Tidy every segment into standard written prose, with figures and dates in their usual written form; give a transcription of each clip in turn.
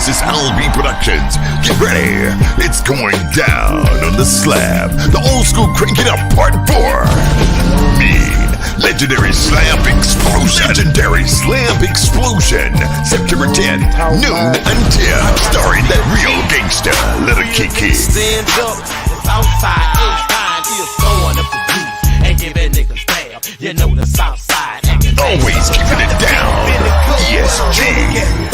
This is LB Productions. Get ready. It's going down on the slab. The old school Crank It Up Part 4. Mean. Legendary Slam Explosion. Legendary Slam Explosion. September 10th, noon until. Starring that real gangster, Little Kiki. Stand up. It's outside. H9. He's throwing up the juice and giving niggas bam. You know the south side. Always keeping it down. ESG.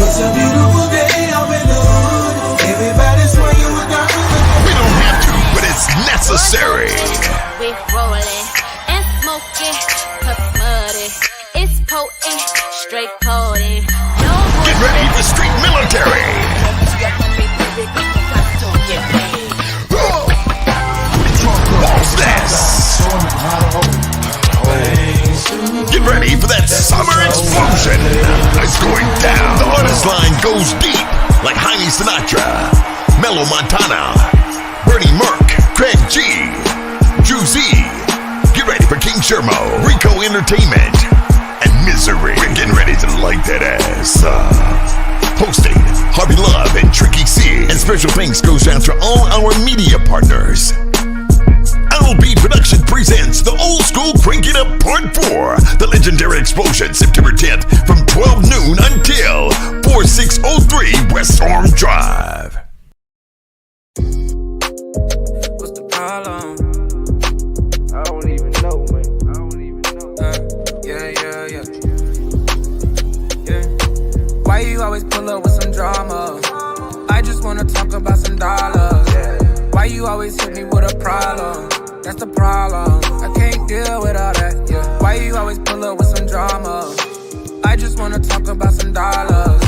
It's a beautiful day up in the hood. Everybody's swinging with the hood. We don't have to, but it's necessary. We're rolling and smoking, cause muddy. It's potent, straight coding. No Get ready for street military. What's this? Get ready for that summer explosion. It's going down. The artist line goes deep, like Heine Sinatra, Mellow Montana, Bernie Merck, Craig G, Drew Z. Get ready for King Shermo, Rico Entertainment, and Misery. We're getting ready to light that ass. Hosting Harvey Love and Tricky C. And special thanks goes out to all our media partners. LB Productions presents the old school Crank It Up Part 4. The legendary explosion, September 10th from 12 noon until 4603 West Orange Drive. What's the problem? I don't even know, man. I don't even know. Yeah. Why you always pull up with some drama? I just wanna talk about some dollars. Why you always hit me with a problem? That's the problem. I can't deal with all that. Yeah. Why you always pull up with some drama? I just wanna talk about some dollars.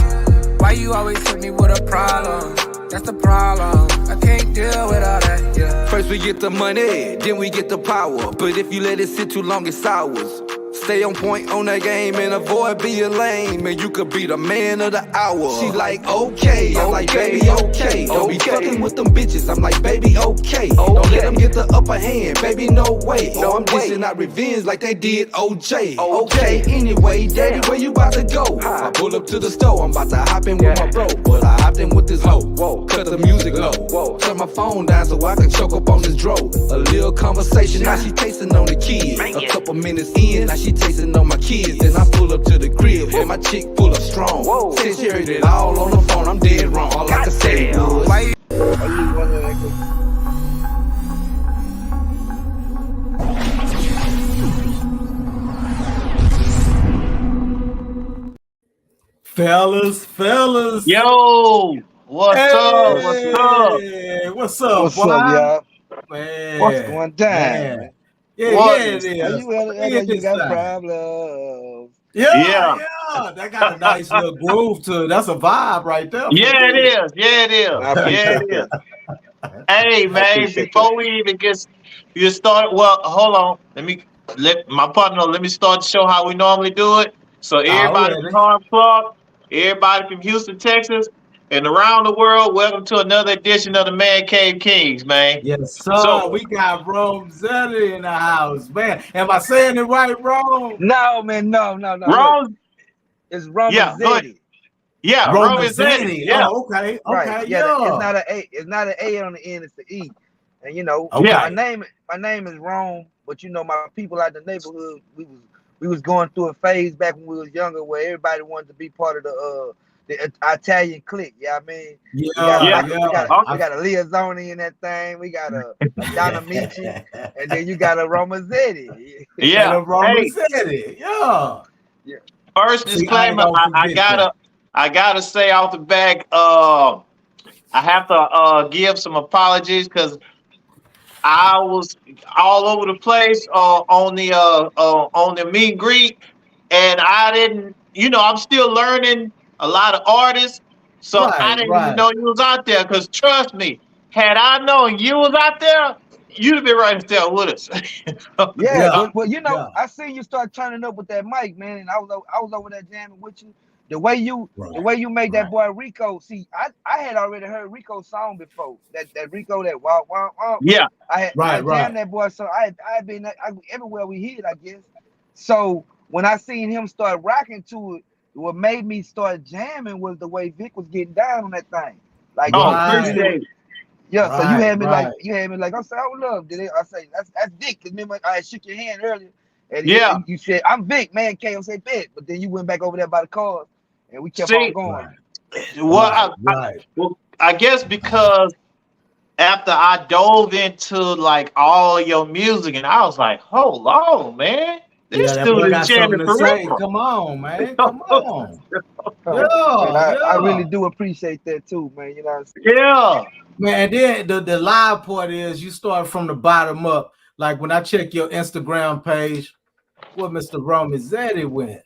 Why you always hit me with a problem? That's the problem. I can't deal with all that. Yeah. First we get the money, then we get the power. But if you let it sit too long, it's ours. Stay on point on that game and avoid being lame. And you could be the man of the hour. She like, okay. I'm like, baby, okay. Don't be fucking with them bitches. I'm like, baby, okay. Don't let them get the upper hand. Baby, no way. No, I'm dishing out revenge like they did OJ. Okay, anyway, daddy, where you about to go? I pull up to the store. I'm about to hop in with my bro. But I hopped in with this hoe. Cut the music low. Turn my phone down so I can choke up on this dro. A little conversation, now she tasting on the kid. A couple minutes in, now she tasting on my kids. Then I pull up to the crib and my chick pull up strong. Since she heard it all on the phone, I'm dead wrong. All I can say was, why you Fellas. Yo, what's up? What's up, What's boy? up, y'all? Man. What's going down? Man. Yeah, What? it is. You got problems. Yeah. That got a nice little groove to it. That's a vibe right there. Yeah, it is. Hey, man, before we even get started, well, hold on. Let my partner know. Let me start the show how we normally do it. So everybody from Harm Clark, everybody from Houston, Texas, and around the world, welcome to another edition of the Mancave K.i.n.g.s, man. Yes, sir. So, we got Rosetti in the house, man. Am I saying it right, Rome? No, man, no. Rome, It's Romazetti. Yeah, Romazetti. Yeah. Oh, okay. Right. Yeah. It's not an A. It's not an A on the end. It's the E. And my name is Rome. But my people out the neighborhood, we was going through a phase back when we was younger where everybody wanted to be part of the Italian clique. Yeah, I mean, we got a Leozzoni in that thing. We got a Donna Michi, and then you got a Romazetti. Yeah, Romazetti. Yeah. First disclaimer, I gotta say off the back, I have to give some apologies because I was all over the place on the meet and greet, and I didn't. I'm still learning a lot of artists, so I didn't even know you was out there. Because trust me, had I known you was out there, you'd have been right there with us. I seen you start turning up with that mic, man, and I was over there jamming with you. The way you made that boy Rico. See, I had already heard Rico's song before. That Rico, that wow. Yeah. I jammed that boy, so I had been everywhere we hit, I guess. So when I seen him start rocking to it, what made me start jamming was the way Vic was getting down on that thing. Like Oh, Right. appreciate it. yeah, so you had me Right. like I said, I would love. Did it? I say that's Vic. Cause remember I shook your hand earlier, and Yeah. you said I'm Vic, man. K.i.n.g.s. I said bet, but then you went back over there by the cars, and we kept on See, going. well, Right. I guess because after I dove into like all your music, and I was like, hold on, man, Yeah, this that boy dude is got something jamming to for say. real. Come on, man. Come on. And Yeah, I yeah. really do appreciate that too, man. You know what I'm saying? Yeah. Man, and then the live part is you start from the bottom up. Like when I check your Instagram page, what Mr. Romizzetti went.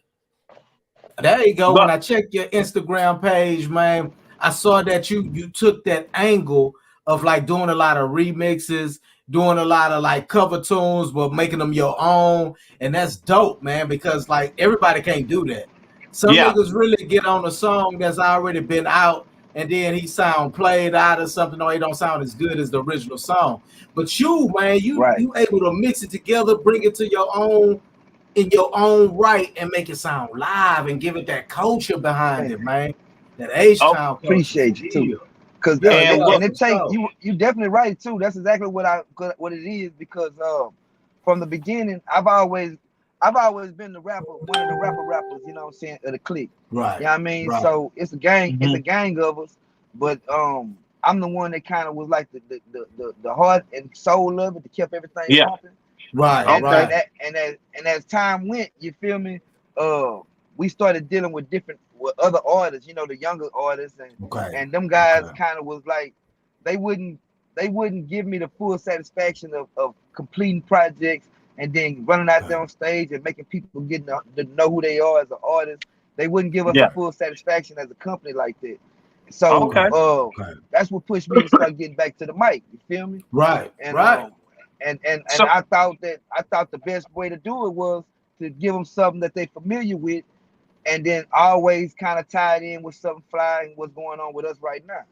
There you go. When But I checked your Instagram page, man, I saw that you took that angle of like doing a lot of remixes, doing a lot of like cover tunes, but making them your own. And that's dope, man, because like everybody can't do that. Some yeah. niggas really get on a song that's already been out and then he sound played out or something, or he don't sound as good as the original song. But you, man, you Right. able to mix it together, bring it to your own in your own right and make it sound live and give it that culture behind it, man. That Oh, H-Town culture for Appreciate you too. real. Cause Yeah, and yeah, what? and it for take sure. you definitely right too. That's exactly what it is because from the beginning I've always been the rapper, one of the rappers, you know what I'm saying, of the clique. Right, You know what I mean? right. So it's a gang of us, but I'm the one that kind of was like the heart and soul of it that kept everything Yeah. pumping. Right, And right. and as time went, you feel me? We started dealing with other artists, you know, the younger artists, Okay. and them guys kind of was like, they wouldn't give me the full satisfaction of completing projects and then running out there on stage and making people get to know who they are as an artist. They wouldn't give us Yeah. a full satisfaction as a company like that. So Okay. that's what pushed me to start getting back to the mic. You feel me? Right, And right. and So I thought the best way to do it was to give them something that they're familiar with, and then always kind of tied in with something fly and what's going on with us right now.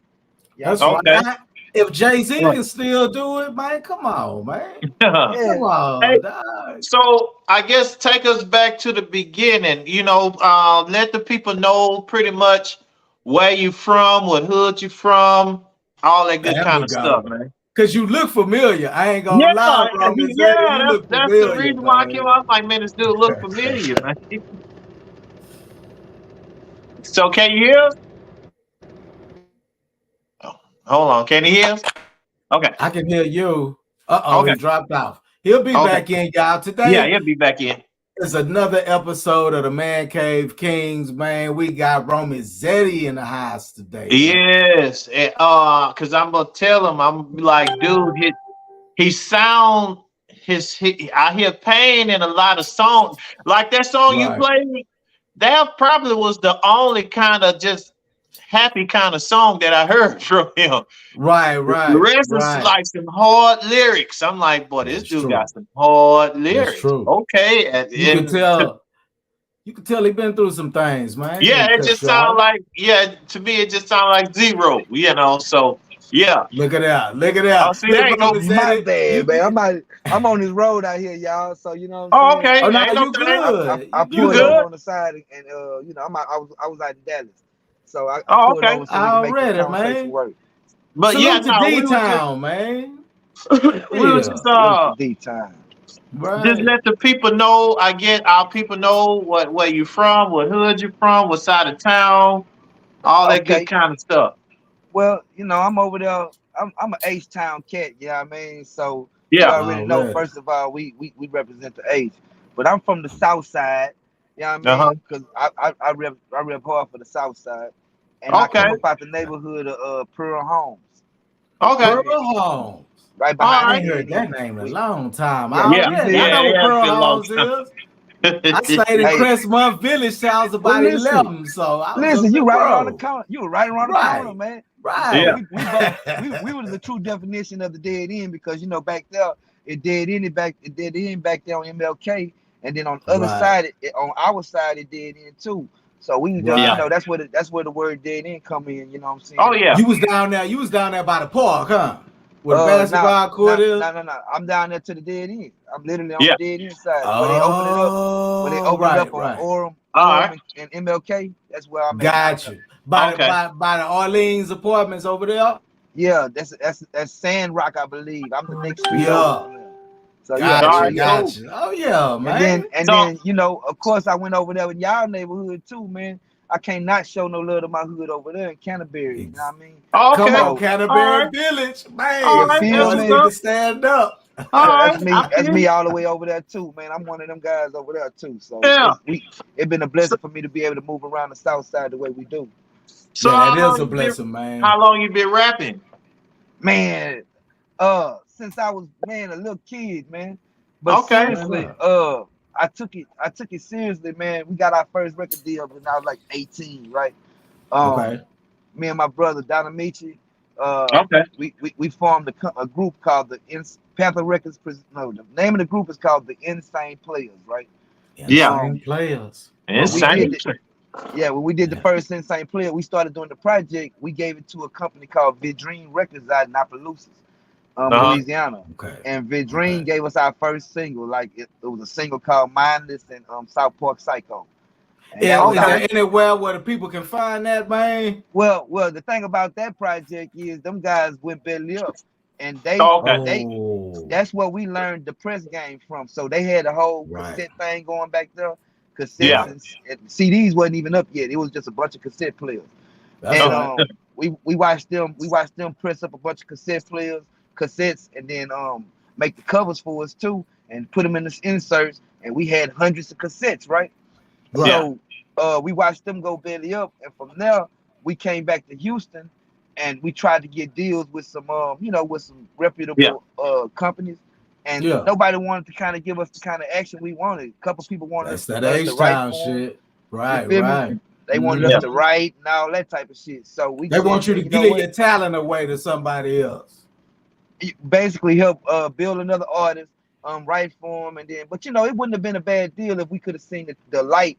Yeah, That's I mean, right. If Jay-Z Right. can still do it, man, come on, man. yeah, Come on, dog. So I guess take us back to the beginning. You know, let the people know pretty much where you from, what hood you from, all that good There kind we of stuff, go. man. Cause you look familiar. I ain't gonna Yeah, lie, bro. yeah, You look that's the familiar, reason why I came man. out. I'm like, man, this dude look familiar, man. So can you hear us? Oh, hold on, can you hear us? Okay, I can hear you. Uh-oh, okay, he dropped off. He'll be okay. back in, y'all. Yeah, Today he'll be back in. is another episode of the Mancave K.i.n.g.s, man. We got Romizzetti in the house today, man. Yes, cause I'm gonna tell him. I'm like, dude, he sound I hear pain in a lot of songs. Like that song you Right, played, that probably was the only kind of just happy kind of song that I heard from him. right, The right, rest is right. like some hard lyrics. I'm like, boy, this That's dude true. got some hard That's lyrics. true. Okay, You can tell. You can tell he been through some things, man. He yeah, ain't it cut just short. sound like to me it just sound like zero, you know. So yeah. Look at that. Look at Oh, that. see, there Look, ain't no. my Romizzetti. bad, man. I'm on this road out here, y'all. So you know what I'm Oh, saying. okay, Oh no, ain't no you thing. good. I You You pulled over good? good. on the side and you know I was out in Dallas, so I Oh, pulled okay. over so we can make this Already, conversation man. work. But yeah, Salute to no, D-Town, man. we was just Yeah. Salute to D time. just Right. let the people know. I get our people know where you from, what hood you from, what side of town, all that good Okay, kind of stuff. well, you know, I'm over there. I'm an H Town cat, you know what I mean? So you Yeah. already know, Already. first of all, we represent the H. But I'm from the South Side, you know what I Uh-huh. mean? Because I rep hard for the South Side. And I Okay. come up out the neighborhood of Pearl Homes. You Okay. feel Pearl me? Homes. Right All behind I the right. ain't heard that A&E. name in a long time. Yeah, you Yeah. Already. I feel Yeah. know me? what Yeah. It's Pearl been a long Homes time. is. I stayed in Hey, Crestmont Village till I was well about listen. 11, so I was a Listen, you little right around the bro. corner. You were right around the corner, Right. man. You feel me? Yeah. Right. We was the true definition of the dead end because you know back there it dead end back there on MLK, and then on the other Right. side on our side it dead end too. So we just Yeah. that's where the word dead end come in. You know what I'm Oh saying? yeah. You was down there by the park, huh? Where the Now, basketball court is? no. I'm down there to the dead end. I'm literally on the Yeah. dead end side where they open it up. Where they Oh, open it right, up on right. Orem Forum and MLK. That's where I'm at. Got you. By the Orleans apartments over there. Yeah, that's Sand Rock, I believe. I'm the next street over from there. So Got you. Oh yeah, man. And then you know, of course, I went over there in y'all neighborhood too, man. I can't not show no love to my hood over there in Canterbury. You know what I mean? Come on, Canterbury Village, man. You feel me? To stand up. That's me all the way over there too, man. I'm one of them guys over there too. So it's been a blessing for me to be able to move around the South Side the way we do. So it is a blessing, man. How long you been rapping? Man, since I was a little kid, man. But seriously, I took it seriously, man. We got our first record deal when I was like 18, right? Me and my brother Donamichi, we formed a group called the Panther Records. No, the name of the group is called the Insane Players, right? Insane Players. Insane. When we did the first Insane Player, we started doing the project. We gave it to a company called Vidream Records out in Opelousas, Louisiana. And Vidream gave us our first single. Like it was a single called Mindless and South Park Psycho. And is there anywhere where the people can find that, man? Well, the thing about that project is them guys went belly up, and that's where we learned the press game from. So they had a whole cassette thing going back there. Cassettes and CDs wasn't even up yet. It was just a bunch of cassette players. We watched them press up a bunch of cassettes, and then make the covers for us too, and put them in the inserts. And we had hundreds of cassettes, right? So we watched them go belly up, and from there we came back to Houston, and we tried to get deals with some with some reputable companies. And nobody wanted to kind of give us the kind of action we wanted. A couple people wanted us to write shit. Right. They wanted us to write and all that type of shit. So they want you to give your talent away to somebody else. Basically help build another artist, write for them, and then it wouldn't have been a bad deal if we could have seen the light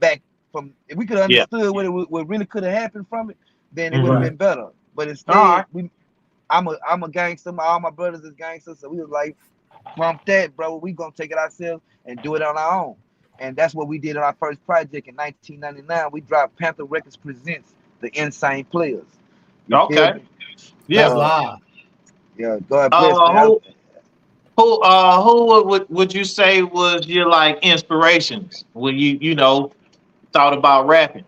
back from, if we could have understood what really could have happened from it, then it would have been better. But instead, I'm a gangster, all my brothers is gangsters, so we was like, from that, bro, we gonna take it ourselves and do it on our own. And that's what we did on our first project in 1999. We dropped Panther Records Presents the Insane Players. Okay. Yeah. Yeah. God bless me. Who would you say was your like inspirations when you thought about rapping?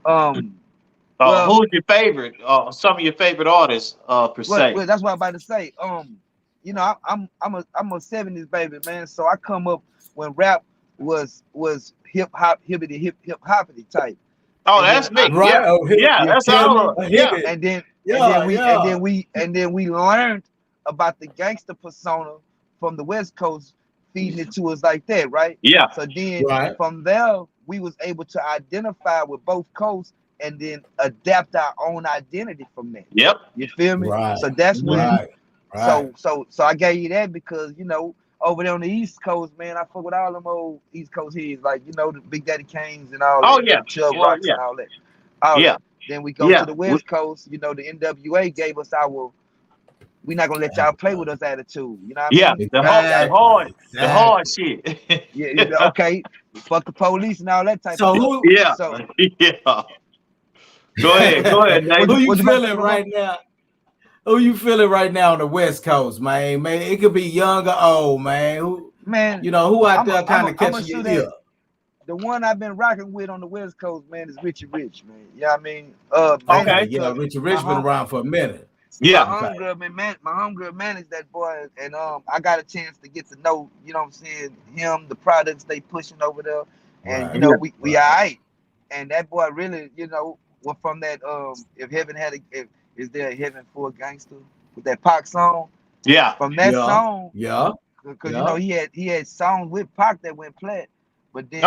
Who's your favorite? Some of your favorite artists, per se. Well, that's what I'm about to say. I'm a 70s baby, man. So I come up when rap was hip hoppity type. Oh, that's me. Right. That's all. And then we learned about the gangster persona from the West Coast, feeding it to us like that, right? Yeah. So then from there, we was able to identify with both coasts and then adapt our own identity from that. Yep. You feel me? Right. So that's when. Right. So I gave you that because over there on the East Coast, man, I fuck with all them old East Coast heads, like the Big Daddy K.i.n.g.s and all that. Yeah. Chubb Rocks and all that. That. Then we go to the West Coast, the NWA gave us our we're not gonna let y'all play with us attitude. You know what I mean? The hard shit. Okay. Fuck the police and all that type of shit. Go ahead. Who you feeling right now? Who you feeling right now on the West Coast, man? Man, it could be young or old, man. Who out there kind of catching your ear? The one I've been rocking with on the West Coast, man, is Richie Rich, man. You know what I mean? Richie Rich been around for a minute. My homegirl managed that boy, and I got a chance to get to know, him, the products they pushing over there, and we all right. And that boy really, went from that if heaven had is there a heaven for a gangster with that Pac song? Yeah. From that song, because he had songs with Pac that went plat, but then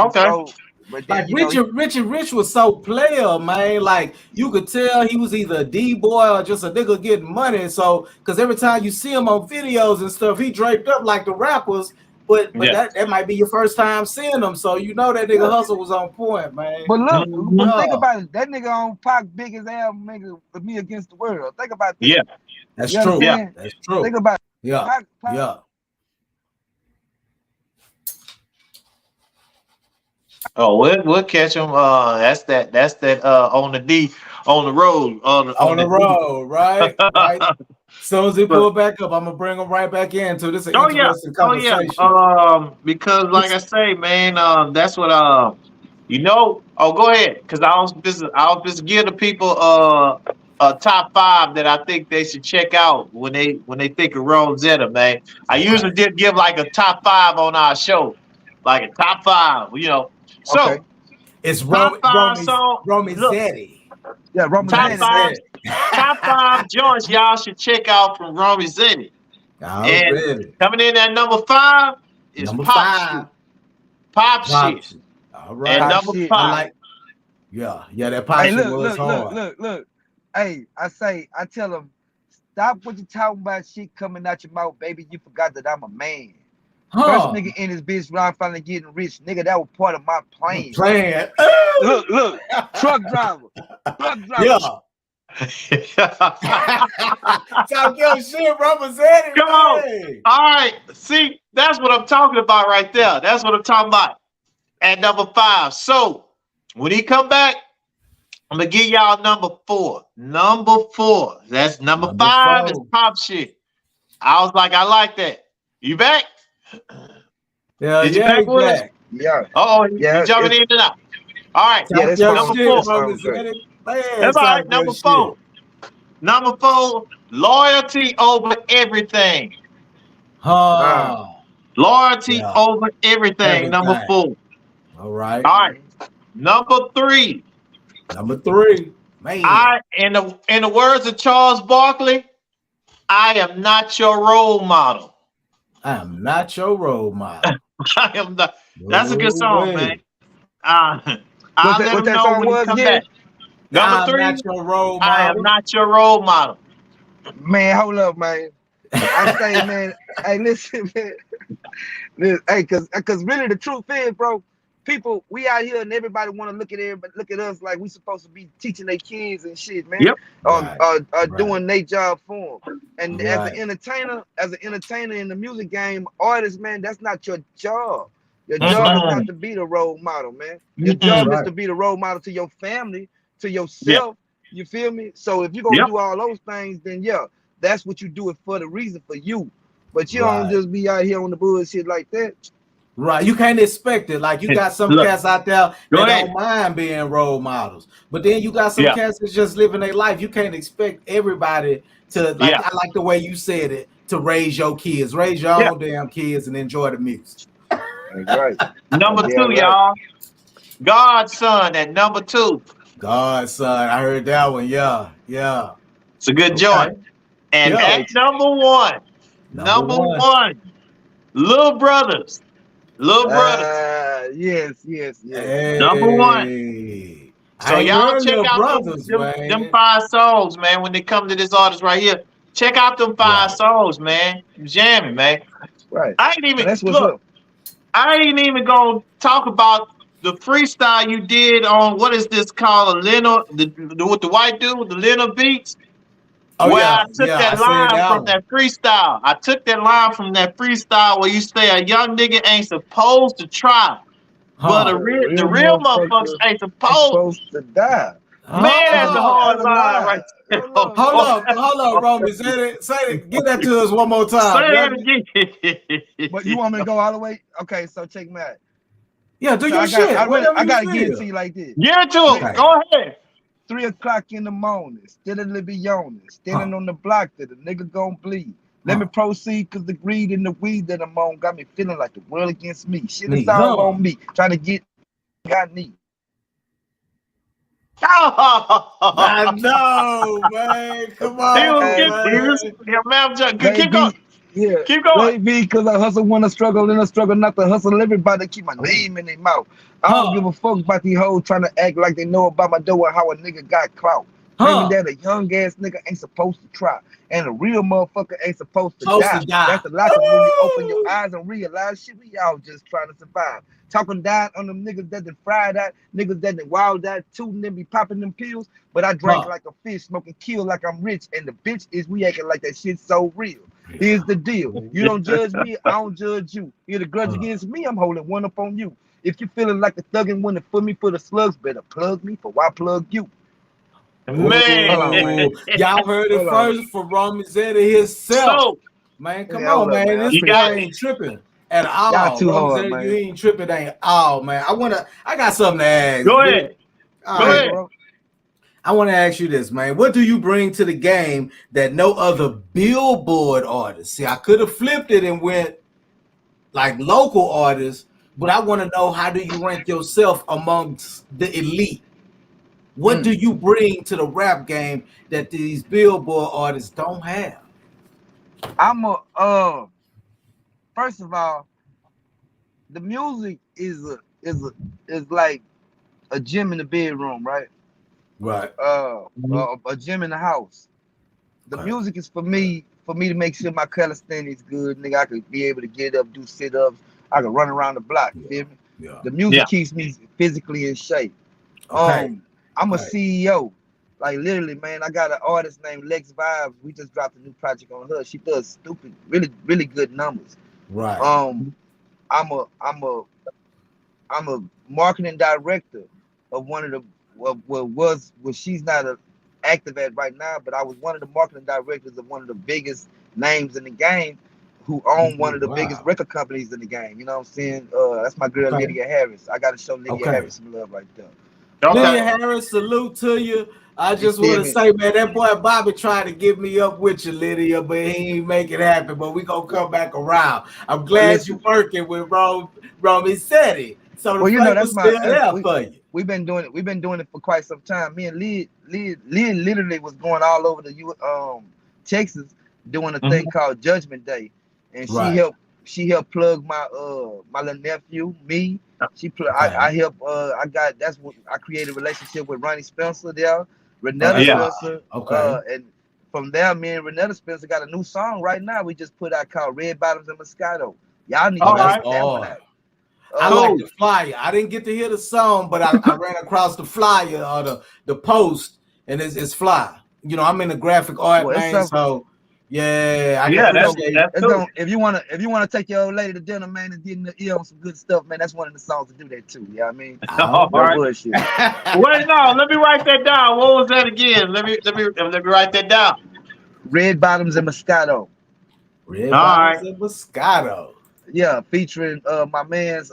Richie Rich was so player, man. Like you could tell he was either a D-boy or just a nigga getting money. So because every time you see him on videos and stuff, he draped up like the rappers. But that might be your first time seeing him, so that nigga hustle was on point, man. But look, think about it. That nigga on Pac big as hell, nigga, with Me Against the World. Think about that. Yeah, that's true. Yeah, that's true. Think about it. Yeah, Oh, we'll catch them. That's that on the D on the road on the road, right? Right. As soon as he but, pull back up, I'm gonna bring him right back in. So this is an oh yeah, interesting conversation. because like I say, man, that's what Oh, go ahead, because I'll just give the people a top 5 that I think they should check out when they think of Rosetta, man. I usually did give like a top 5 on our show, like a top 5, Okay. So It's top 5 song. Look, Romizetti. Yeah, Roman top Zenny, 5, top 5 joints y'all should check out from Romy Zenny. And Already. coming in at number 5 is Number Pop 5. Shit. Pop Shit. All right. And Pop number Shit. 5. I like. Yeah, that pop Hey, shit was hard. look. Hey, I tell them, stop what you talking about shit coming out your mouth, baby. You forgot that I'm a man. First nigga in this bitch ride finally getting rich. Nigga, that was part of my plan. Look, truck driver. Yeah. Talk your shit, Romizetti. Come on. All right. See, that's what I'm talking about right there. That's what I'm talking about. At number 5. So when he come back, I'm gonna give y'all number 4. Number 4. That's number 5 is Pop Shit. I was like, I like that. You back? Yeah, Did you back with us? Yeah. You jumping in and out. All right. Yeah, that's number 4. That's all right. Number 4. Number 4, loyalty over everything. Loyalty over everything. Number 4. All right. All right. Number 3. Man. In the words of Charles Barkley, I am not your role model. I am not your role model. I am not. That's a good song, man. I'll let him that know song when he come again? back. Number 3, I am not your role model. Man, hold up, man. I say, man, hey, listen, man. Hey, cause really the truth is, bro, people, we out here and everybody want to look at us like we supposed to be teaching their kids and shit, man. Yep. Doing their job for them. And as an entertainer in the music game, artist, man, that's not your job. Your job is not to be the role model, man. Your job is to be the role model to your family, to yourself. You feel me? So if you're gonna do all those things, then that's what you do it for, the reason for you. But you don't just be out here on the bullshit like that. Right, you can't expect it. Like you got some cats out there that don't mind being role models, but then you got some cats that's just living their life. You can't expect everybody to like. I like the way you said it, to raise your kids, raise your own damn kids, and enjoy the music. Right. Number 2, y'all. Godson at number 2. Godson, I heard that one. Yeah. It's a good joint. And at number 1, number one, Little Brothers. Yes. Hey. Number 1. So y'all check out them 5 songs, man. When they come to this artist right here, check out them 5 songs, man. Jamming, man. Right. I ain't even gonna talk about the freestyle you did on what is this called, with the white dude, the Leonard Beats. I took that line from that freestyle. I took that line from that freestyle where you say a young nigga ain't supposed to try, but the real motherfuckers ain't supposed to die. Man, that's a hard line right there. Hold up, Romy. Say it. Give that to us one more time. Say it again. But you want me to go all the way? Okay, so check me out. Yeah, do your shit. I gotta give it to you like this. Give it to him. Go ahead. 3 o'clock in the morning, still a little yawning, standing on the block that the nigga gon' bleed. Let me proceed, cause the greed and the weed that I'm on got me feeling like the world against me. Shit is all on me, trying to get got need. I know, man. Come on, keep going. Yeah, keep going. Maybe because I hustle when I struggle, and I struggle not to hustle everybody, keep my name in their mouth. I don't give a fuck about these hoes trying to act like they know about my dough and how a nigga got clout. Claiming that a young ass nigga ain't supposed to try, and a real motherfucker ain't supposed to die. That's a lot of when you open your eyes and realize shit, we all just trying to survive. Talking down on them niggas that done fried out, niggas that done wild out, tooting them, be popping them pills. But I drank like a fish, smoking kill like I'm rich, and the bitch is we acting like that shit's so real. Here's the deal. You don't judge me, I don't judge you. You're the grudge against me, I'm holding one up on you. If you feeling like the thuggin' one to put me for the slugs, better plug me for why plug you. Man. Hold on, man. Y'all heard it Hold on. first from Roman Zeddy himself. So, Man, come Yeah, hold on, up, man. man. This You boy got it. ain't tripping at all. Y'all too Roman hard, Zeddy, man. you ain't tripping at all, man. I got something to ask. Go ahead. All Go right, ahead. bro. I want to ask you this, man. What do you bring to the game that no other Billboard artist? See, I could have flipped it and went like local artists, but I want to know, how do you rank yourself amongst the elite? What do you bring to the rap game that these Billboard artists don't have? I'm first of all, the music is like a gym in the bedroom, right? Right. A gym in the house. The music is for me to make sure my calisthenics good, nigga. I could be able to get up, do sit-ups. I could run around the block. You feel me? Yeah. The music keeps me physically in shape. Okay. I'm a CEO. Like literally, man, I got an artist named Lex Vibes. We just dropped a new project on her. She does stupid, really, really good numbers. Right. I'm a marketing director of one of the she's not active at right now, but I was one of the marketing directors of one of the biggest names in the game, who own one of the biggest record companies in the game. You know what I'm saying? That's my girl Lydia Harris. I gotta show Lydia Harris some love right there. Lydia Harris, salute to you. I just want to say, man, that boy Bobby tried to get me up with you, Lydia, but he ain't make it happen. But we gonna come back around. I'm glad you're working with Romy Setti. So the flavor was still there for you. We've been doing it for quite some time. Me and Lynn literally was going all over the Texas doing a thing called Judgment Day, and she helped plug my my little nephew, me. I helped that's what I created a relationship with Ronnie Spencer there, Renetta Spencer. And from there, me and Renetta Spencer got a new song right now. We just put out called Red Bottoms and Moscato. Y'all need to check that one out. I like the flyer. I didn't get to hear the song, but I ran across the flyer or the post, and it's fly. You know, I'm in the graphic art, man. So yeah, if you wanna take your old lady to dinner, man, and get in the ear on some good stuff, man, that's one of the songs to do that too. You know what I mean? All right. Bullshit. Wait, no, let me write that down. What was that again? Let me write that down. Red Bottoms and Moscato. Red Bottoms and Moscato. Yeah, featuring my man's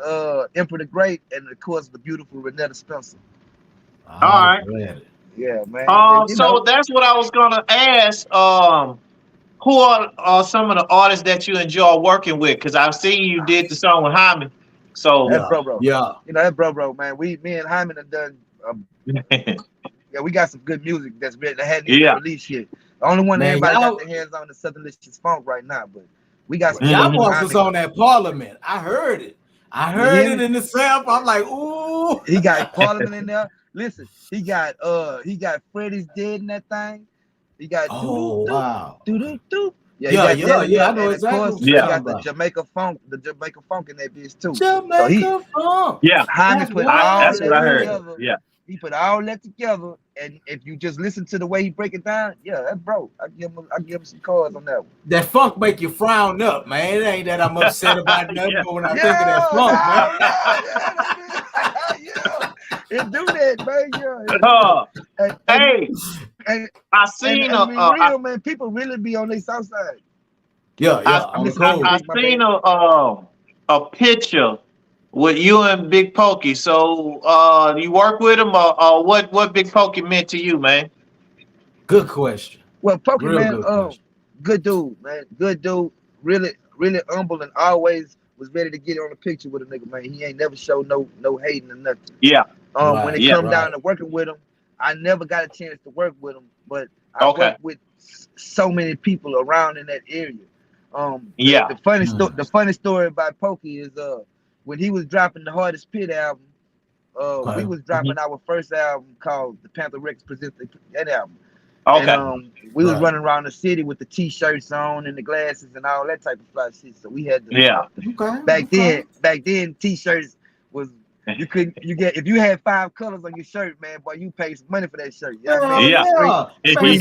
Emperor the Great, and of course the beautiful Renetta Spencer. All right. Yeah, man. So that's what I was gonna ask. Who are some of the artists that you enjoy working with? Because I've seen you did the song with Hyman. So that's bro. Yeah. You know, that's bro, man. Me and Hyman have done yeah, we got some good music that hadn't even released yet. The only one that everybody got their hands on is Southerlicious Funk right now, but we got some y'all was on that Parliament. I heard it. I heard it in the sample. I'm like, ooh. He got Parliament in there. Listen, he got Freddie's Dead in that thing. He got wow. Yeah, I know exactly. Of course, he got the Jamaica Funk in that bitch too. Jamaica Funk. Yeah, Hyman put all that together. Yeah. He put all that together, and if you just listen to the way he break it down, yeah, that's bro. I give him some cards on that one. That funk make you frown up, man. It ain't that I'm upset about nothing, but when I think of that funk, man. It do that, man. Yeah. I seen real, man. People really be on their south side. Yeah. I seen a picture with you and Big Pokey. So you work with him, or what Big Pokey meant to you, man? Good question. Well, Pokey, man, good dude, man. Good dude. Really, really humble, and always was ready to get on a picture with a nigga, man. He ain't never showed no hating or nothing. Yeah. When it come down to working with him, I never got a chance to work with him, but I worked with so many people around in that area. The funny story about Pokey is when he was dropping the Hardest Pit album, we was dropping our first album called The Panther Records Presents that album. And we was running around the city with the t-shirts on and the glasses and all that type of fly shit. So we had back then t-shirts was if you had 5 colors on your shirt, man, boy, you paid some money for that shirt. You know what I mean?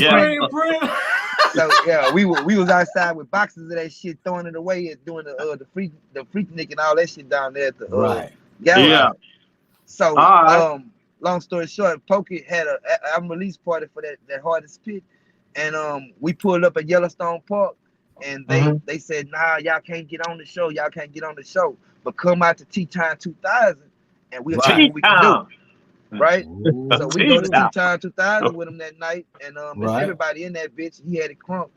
So yeah, we was outside with boxes of that shit, throwing it away and doing the freak Nick and all that shit down there at the Yeah. So, All right. long story short, Pokey had a album release party for that hardest pit, and we pulled up at Yellowstone Park, and they said, nah, y'all can't get on the show, but come out to T-Time 2000, and we'll tell you what we can do. Right? So we go to T-Time 2000 with him that night, and there's everybody in that bitch. He had it crunk.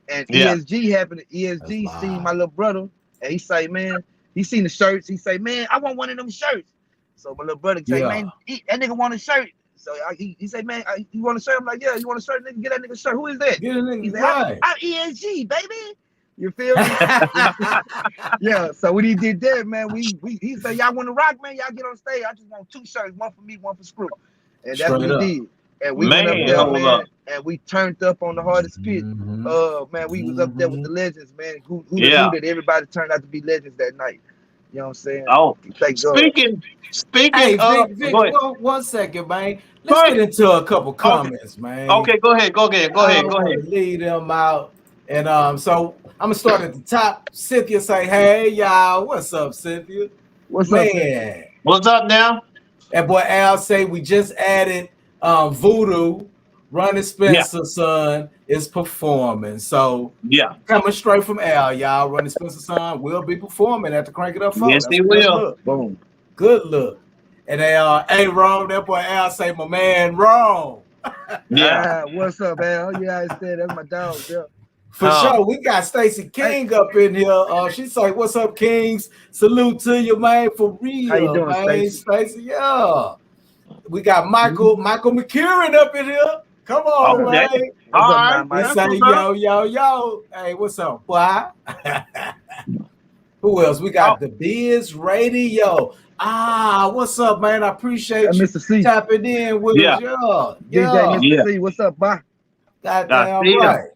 And ESG seen my little brother, and he say, man, he seen the shirts. He say, man, I want one of them shirts. So my little brother say, man, that nigga want a shirt. So he say, man, you want a shirt? I'm like, yeah, you want a shirt? Nigga, get that nigga a shirt. Who is that? He say, I'm ESG, baby. You feel me? Yeah. So when he did that, man, he said, y'all want to rock, man? Y'all get on stage. I just want 2 shirts, one for me, one for Screw. And that's what we did. And we went up there, man, and we turned up on the hardest pit. Man, we was up there with the legends, man. Who that everybody turned out to be legends that night. You know what I'm saying? Oh, speaking hey, of, Vic, one second, man. Let's get into a couple comments, man. Okay, go ahead. Lead them out. And so I'm gonna start at the top. Cynthia say, hey y'all, what's up, Cynthia? What's up, man? What's up now? That boy Al say we just added Voodoo, Ronnie Spencer's son is performing. So coming straight from Al, y'all. Ronnie Spencer's son will be performing at the Crank It Up Folk. Yes, he will. Boom. Good look. And they hey Rome, that boy Al say my man Rome. What's up, Al? Yeah, I said that's my dog, yeah. For sure, we got Stacey King up in here. She's like, "What's up, Kings? Salute to you, man, for real." How you doing, Stacey? Yeah. We got Michael McCurran up in here. Come on, man. What's up, Mike? Say yo. Hey, what's up, boy? Who else? We got the Biz Radio. What's up, man? I appreciate you tapping in with us. Yeah. DJ Mr. C, what's up, bye? Goddamn right.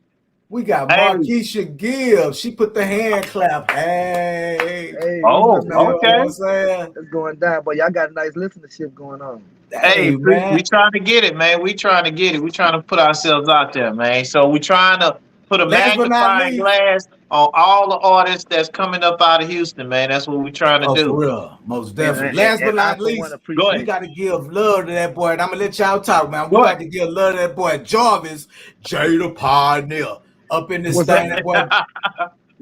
We got Markeisha Gibbs. She put the hand clap. Hey. Okay. You know what I'm saying? It's going down, but y'all got a nice listenership going on. Hey, man. We trying to get it, man. We trying to put ourselves out there, man. So we trying to put a magnifying glass on all the artists that's coming up out of Houston, man. That's what we're trying to do. For real. Most definitely. Last but not least, we got to give love to that boy. And I'm going to let y'all talk, man. We got to give love to that boy, Jarvis, Jada Pioneer. Up in this thing, that boy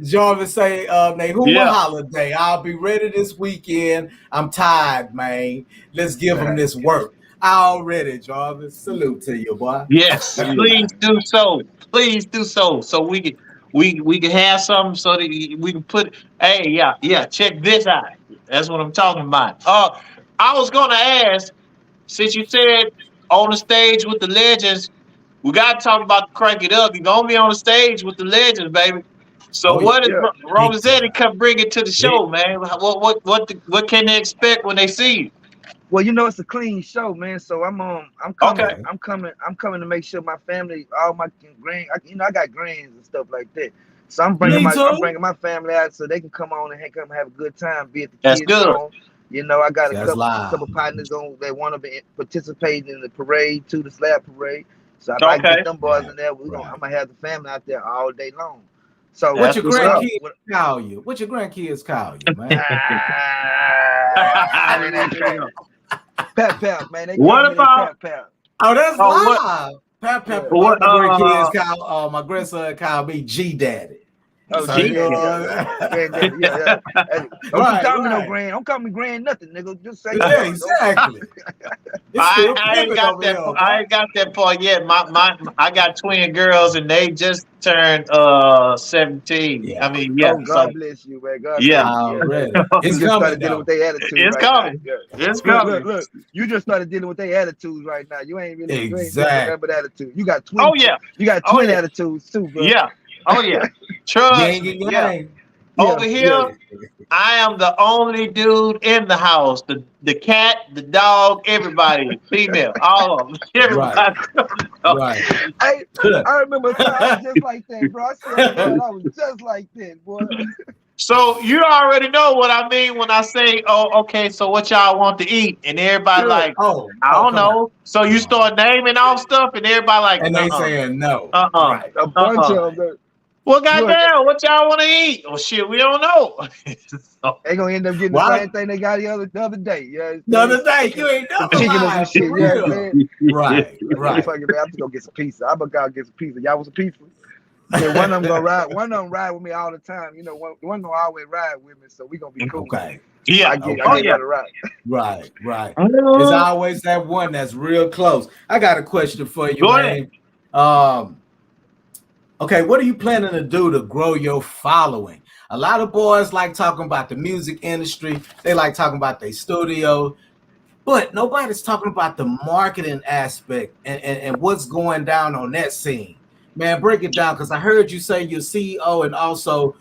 Jarvis say, Nahuma Holiday. I'll be ready this weekend. I'm tired, man. Let's give him this work. Already, Jarvis. Salute to you, boy. Yes, please do so. Please do so. So we can have something so that we can put. Hey, check this out. That's what I'm talking about. I was gonna ask, since you said on the stage with the legends. We got to talk about Crank It Up. You're going to be on the stage with the legends, baby. So what is Rosetti come bring it to the show, man? What can they expect when they see you? Well, you know, it's a clean show, man. So I'm coming to make sure my family, all my I got grands and stuff like that. So I'm bringing my family out so they can come on and come have a good time, be at the kids' home. You know, I got a couple partners on that want to be participating in the parade, the slab parade. So if I get them boys in there, I'm gonna have the family out there all day long. So what your grandkids call you? What your grandkids call you, man? Pap, man. They what about Pap? Oh, that's live. Pap. What my grandkids call my grandson called me G Daddy. Oh, so, Don't call me no grand. Don't call me grand nothing, nigga. Just say exactly. I ain't got that. I ain't got that part yet. I got twin girls and they just turned 17. Yeah. I mean, God bless you, man. God bless you. It's coming. Started dealing with their attitudes. It's coming. It's coming. Look, you just started dealing with their attitudes right now. You ain't really exactly attitude. You got twin. You got twin attitudes too, bro. Yeah. Oh yeah, trust. Over here, I am the only dude in the house. The cat, the dog, everybody, female, all of them, everybody. Right. I remember I was just like that, bro. I said, I was just like that, boy. So you already know what I mean when I say, "Oh, okay." So what y'all want to eat? And everybody I don't know. So you start naming off stuff, and everybody and they saying no. Right. A bunch of them. Well, goddamn, what y'all want to eat? Oh shit, we don't know. So, they gonna end up getting the same thing they got the other day. You know the other day, you ain't some never chicken or some lied, shit. You know what I'm saying? Right. Fucking man, I'm just gonna get some pizza. I'm gonna go get some pizza. Y'all want some pizza? Then one of them gonna ride. One of them ride with me all the time. You know, one gonna always ride with me, so we gonna be cool. Okay. Yeah. I get another ride. Right. There's always that one that's real close. I got a question for you, man. Okay, what are you planning to do to grow your following? A lot of boys like talking about the music industry. They like talking about their studio, but nobody's talking about the marketing aspect and what's going down on that scene. Man, break it down, because I heard you say you're CEO and also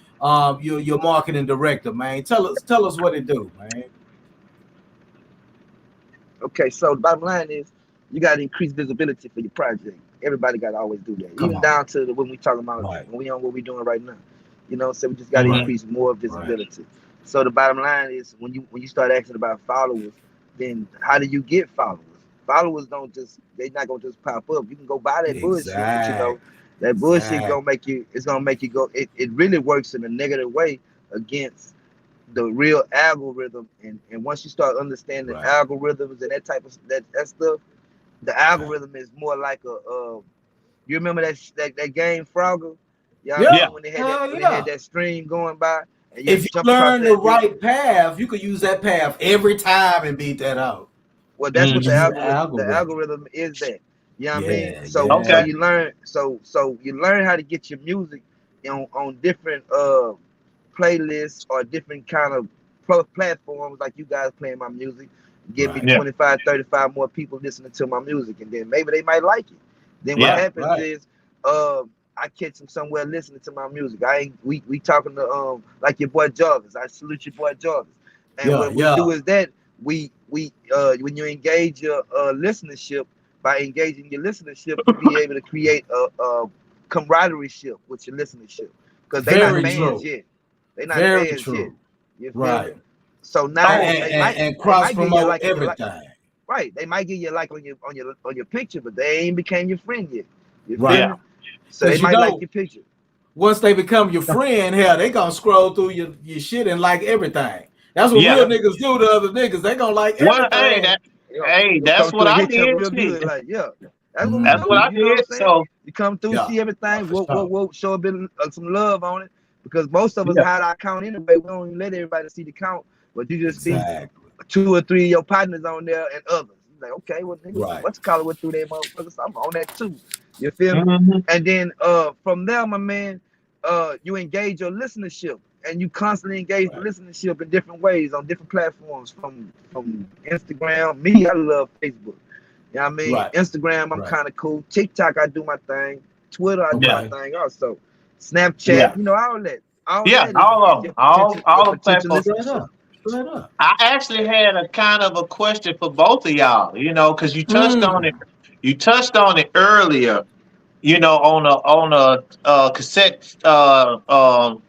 you're marketing director, man. Tell us what it do, man. Okay, so the bottom line is you got to increase visibility for your project. Everybody got to always do that, even down to when we talking about when we on what we doing right now. You know, so we just got to increase more visibility. Right. So the bottom line is when you start asking about followers, then how do you get followers? Followers they're not gonna just pop up. You can go buy that bullshit, but you know that bullshit gonna make you. It's gonna make you go. It really works in a negative way against the real algorithm, and once you start understanding algorithms and that type of that stuff, the algorithm is more like a. You remember that game Frogger? Yeah. When they had that stream going by. And if you learn the right path, you could use that path every time and beat that out. Well, that's what the algorithm is. That you know what I mean. So you learn. So you learn how to get your music on different playlists or different kind of platforms, like you guys playing my music, give me 25, 35 more people listening to my music, and then maybe they might like it. Then what happens is I catch them somewhere listening to my music. We talking to like your boy Jarvis. I salute your boy Jarvis. And what we do is that we when you engage your listenership, by engaging your listenership, you be able to create a camaraderie ship with your listenership, because they're not fans yet. They're not fans yet. You feel me? So now and cross promote everything. Right, they might give you a like on your picture, but they ain't became your friend yet. You feel me? So they might like your picture. Once they become your friend, hell, they gonna scroll through your shit and like everything. That's what real niggas do to other niggas. They gonna like everything. That's what I did. Like, that's what I did. So you come through, see everything. We'll show a bit of some love on it, because most of us hide our count anyway. We don't even let everybody see the count, but you just see 2 or 3 of your partners on there and others. You're like, okay, well, nigga, what's color went through there, motherfuckers? I'm on that too. You feel me? And then from there, my man, you engage your listenership, and you constantly engage the listenership in different ways on different platforms, from Instagram. Me, I love Facebook. You know what I mean? Instagram, I'm kind of cool. TikTok, I do my thing. Twitter, I do my thing also. Snapchat, you know, all that. All of them. All the platforms. I actually had a kind of a question for both of y'all, you know, because you touched on it. You touched on it earlier, you know, on a cassette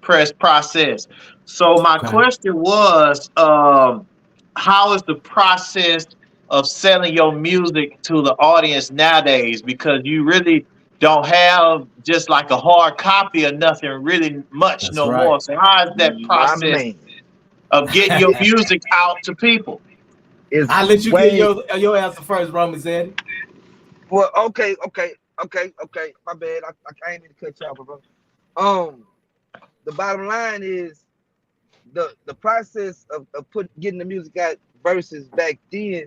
press process. So my question was, how is the process of selling your music to the audience nowadays? Because you really don't have just like a hard copy or nothing really much more. So how is that process of getting your music out to people? I'll let you get your answer first, Roman Zeddy. Well, okay. My bad. I ain't mean to cut you off, bro. The bottom line is the process of getting the music out versus back then,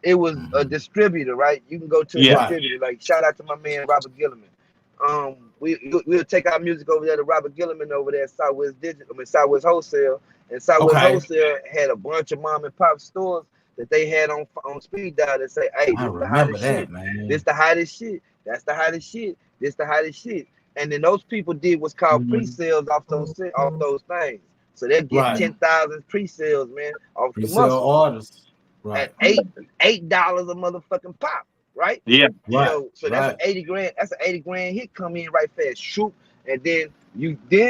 it was a distributor, right? You can go to a distributor. Like, shout out to my man Robert Gilliman. We'll take our music over there to Robert Gilliman over there at Southwest Southwest Wholesale, and Southwest Wholesale had a bunch of mom and pop stores that they had on speed dial that say, "Hey, this the hottest shit. This the hottest shit. That's the hottest shit. This the hottest shit." And then those people did what's called pre-sales off those things. So they'll get 10,000 pre-sales, man, off the muscle. Orders. At $8 a motherfucking pop, right? So that's an 80 grand. That's an 80 grand hit come in right fast, shoot, and then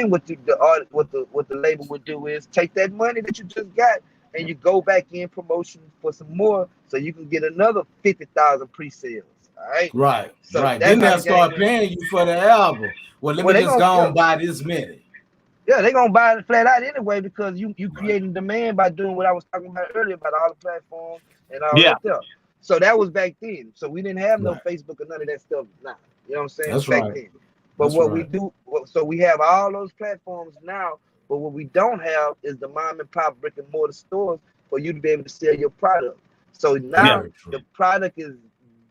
what the label would do is take that money that you just got and you go back in promotion for some more, so you can get another 50,000 pre-sales. All right. Right. Then they'll start paying you for the album. Well, let me just go and buy this many. Yeah, they're gonna buy it flat out anyway because you creating demand by doing what I was talking about earlier about all the platforms and all that stuff. So that was back then. So we didn't have no Facebook or none of that stuff now. You know what I'm saying? That's back right. then. But what we do, so we have all those platforms now. But what we don't have is the mom and pop brick and mortar stores for you to be able to sell your product. So now the product is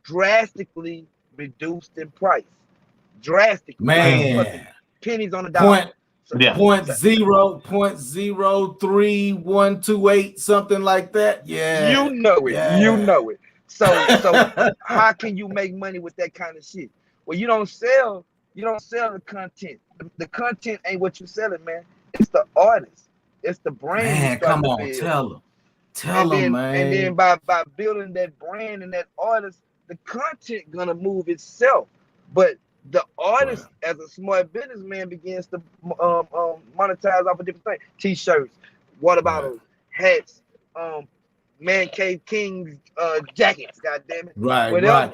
drastically reduced in price. Drastically, man, like pennies on the dollar. Point 0.033128, something like that. Yeah, you know it. Yeah. You know it. So how can you make money with that kind of shit? Well, you don't sell the content. The content ain't what you selling, man. It's the artist. It's the brand. Man, come on, build. Tell them, man. And then by building that brand and that artist, the content gonna move itself. But the artist, as a smart businessman, begins to monetize off of different things: t-shirts, water bottles, hats, Mancave K.i.n.g.s jackets. God damn it! Right.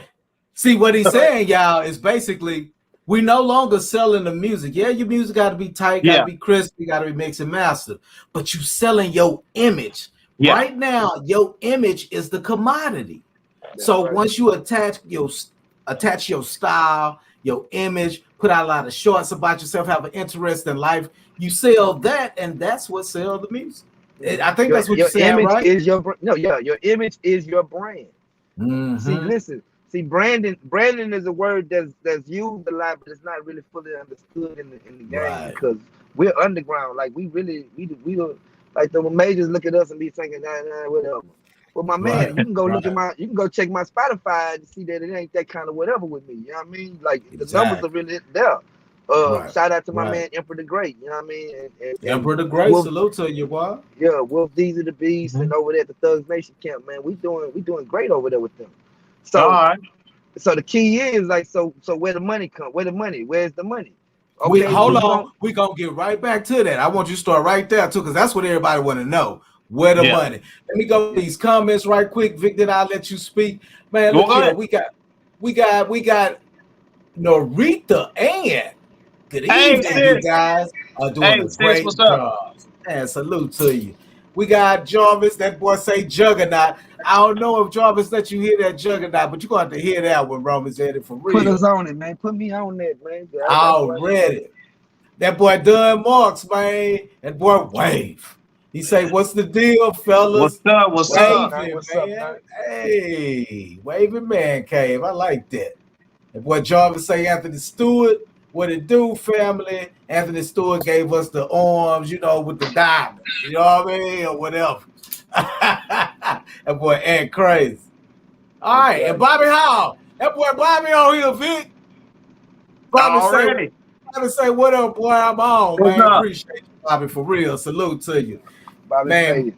See what he's saying, y'all, is basically we no longer selling the music. Yeah, your music got to be tight, got to be crispy, got to be mixed and mastered. But you selling your image. Right now, your image is the commodity. So once you attach your style, your image, put out a lot of shorts about yourself, have an interest in life, you sell that, and that's what sells the music. I think that's what you're saying, right? Your image is your brand. Mm-hmm. See, branding is a word that's used a lot, but it's not really fully understood in the game because we're underground. Like we like the majors look at us and be thinking, nah, whatever. Well, my man, you can go look at you can go check my Spotify and see that it ain't that kind of whatever with me. You know what I mean? Like the numbers are really there. Shout out to my man Emperor the Great. You know what I mean? And Emperor the Great, salute to you, boy. Yeah, Wolf These are the Beast and over there at the Thugs Nation camp, man. We doing great over there with them. So so the key is like so where the money come? Where's the money? Okay, hold on. We're gonna get right back to that. I want you to start right there too, because that's what everybody want to know. Where the money? Let me go to these comments right quick, Vic. Then I'll let you speak. Man, look here. We got Norita and good evening, you guys are doing a great job. And salute to you. We got Jarvis. That boy say Juggernaut. I don't know if Jarvis let you hear that Juggernaut, but you're going to have to hear that when Roman's at it for real. Put us on it, man. Put me on that, man. Already. That boy Dunn Marks, man. That boy Wave. He say, what's the deal, fellas? What's up? Hey, waving man cave. I like that. That boy Jarvis say Anthony Stewart. What it do, family? Anthony Stewart gave us the arms, with the diamonds. You know what I mean? Or whatever. That boy ain't crazy. All right, and Bobby Hall. That boy Bobby on here, Vic. Bobby say, what up, boy? I'm on, man. Appreciate you, Bobby, for real. Salute to you. Bobby, man.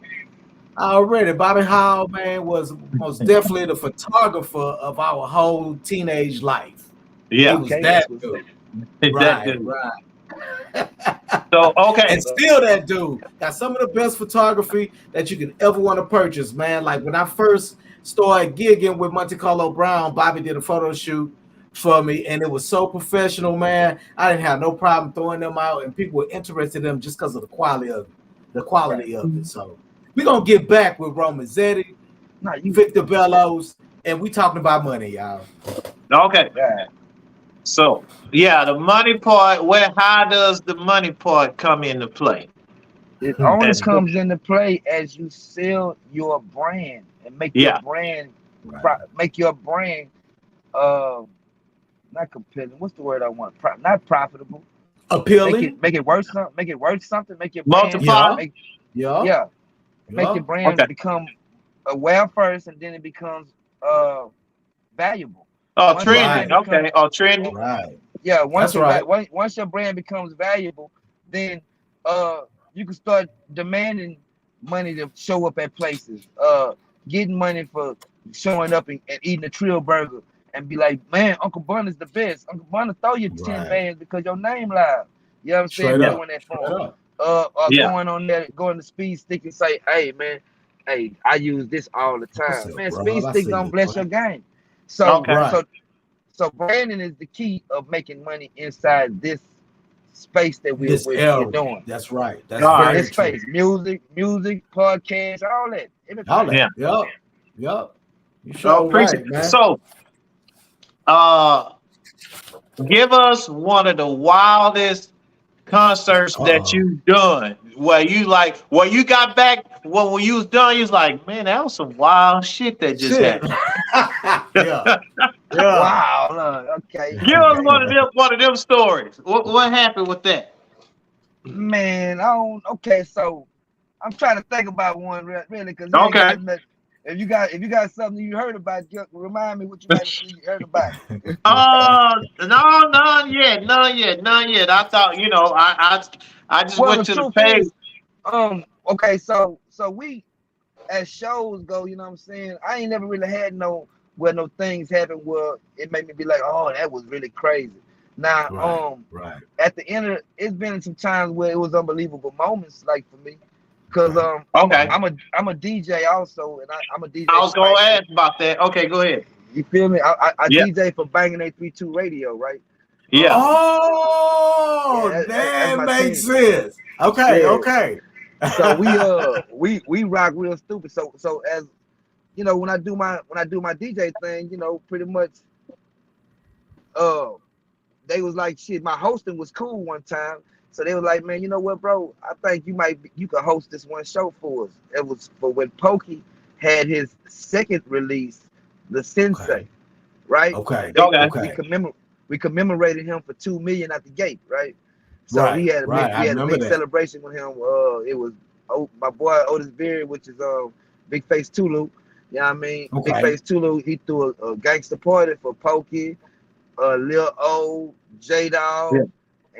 Already, Bobby Hall, man, was most definitely the photographer of our whole teenage life. Yeah. He was that dude. Right. So, okay. And still that dude. Got some of the best photography that you could ever want to purchase, man. Like when I first started gigging with Monte Carlo Brown, Bobby did a photo shoot for me, and it was so professional, man. I didn't have no problem throwing them out, and people were interested in them just because of the quality of it. So we're gonna get back with Roman Zetti, Victor Bellows, and we talking about money, y'all. Okay. So the money part. How does the money part come into play? It only comes into play as you sell your brand and make your brand not compelling. What's the word I want? Not profitable. Appealing. Make it worth something. Make your brand multiply. Make your brand become aware first, and then it becomes valuable. Trending. Okay. Trending. Right. Yeah. Once your brand becomes valuable, then you can start demanding money to show up at places. Getting money for showing up and eating a Trill burger. And be like, man, Uncle Bun is the best. Uncle Bun will throw you 10 bands because your name live. You know what I'm saying? Doing that for going on there, going to Speed Stick and say, hey, man, I use this all the time. Man, Speed Stick don't bless your game. So So branding is the key of making money inside this space that we're doing. That's right. That's very this true. space. Music, podcasts, all that. Everything. All that. Yep. You sure appreciate right, man. So, give us one of the wildest concerts that you've done. Where you got back when you was done, you was like, man, that was some wild shit that just happened. Yeah. Wow. Okay. Give us one of them stories. What happened with that? Man, okay, so I'm trying to think about one really because if you got something you heard about, just remind me what you might have heard about. No, none yet. I thought, I just went to the page. Okay, so we as shows go, you know what I'm saying? I ain't never really had no things happen where it made me be like, oh, that was really crazy. Now, at the end of it's been some times where it was unbelievable moments, like for me, because I'm a DJ also, and I'm a DJ. I was gonna ask about that. Okay, go ahead. You feel me? I DJ for Banging 832 Radio, right? Yeah. That makes sense. Okay. So we rock real stupid. So as you know, when I do my DJ thing, you know, pretty much they was like, shit, my hosting was cool one time. So they was like, man, you know what, bro? I think you could host this one show for us. It was for when Pokey had his second release, The Sensei, right? We commemorated him for 2 million at the gate, right? So we had a big celebration with him. It was my boy Otis Beard, which is Big Face Tulu. You know what I mean? Big Face Tulu, he threw a gangster party for Pokey, Lil O, J-Dog,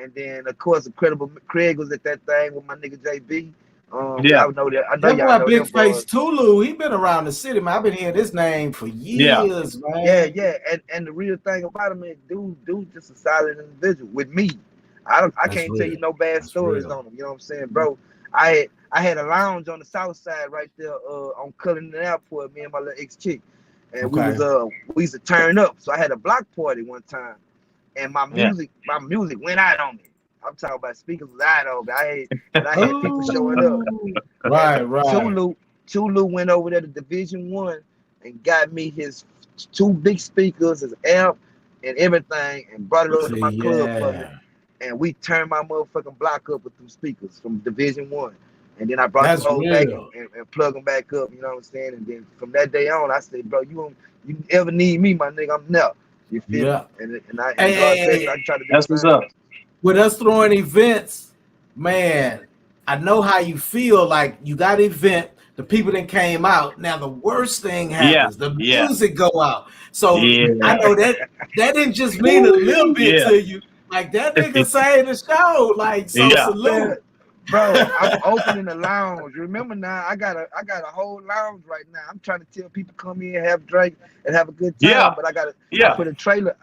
and then of course Incredible Craig was at that thing with my nigga JB. I know that. I know y'all know Big Face Tulu. He been around the city, man. I've been hearing this name for years, man. Yeah. And the real thing about him is, dude, just a solid individual. With me, I can't tell you no bad stories on him. You know what I'm saying, bro? I had a lounge on the south side right there on Cullinan Airport. Me and my little ex chick, and we used to turn up. So I had a block party one time, and my music went out on me. I'm talking about speakers was out on me. I had people showing up. Right. Tulu went over there to Division 1 and got me his 2 big speakers, his amp, and everything, and brought it over to my club for me. And we turned my motherfucking block up with them speakers from Division 1. And then I brought them all back and plug them back up, you know what I'm saying? And then from that day on, I said, bro, you ever need me, my nigga, I'm there. You feel me? And I try to do that's what's up. With us throwing events, man, I know how you feel. Like you got an event, the people that came out. Now the worst thing happens, the music go out. So I know that didn't just mean a little bit to you. Like that nigga saying the show, like salute. Bro, I'm opening the lounge. Remember now, I got a whole lounge right now. I'm trying to tell people come in, have drink, and have a good time. But I put a trailer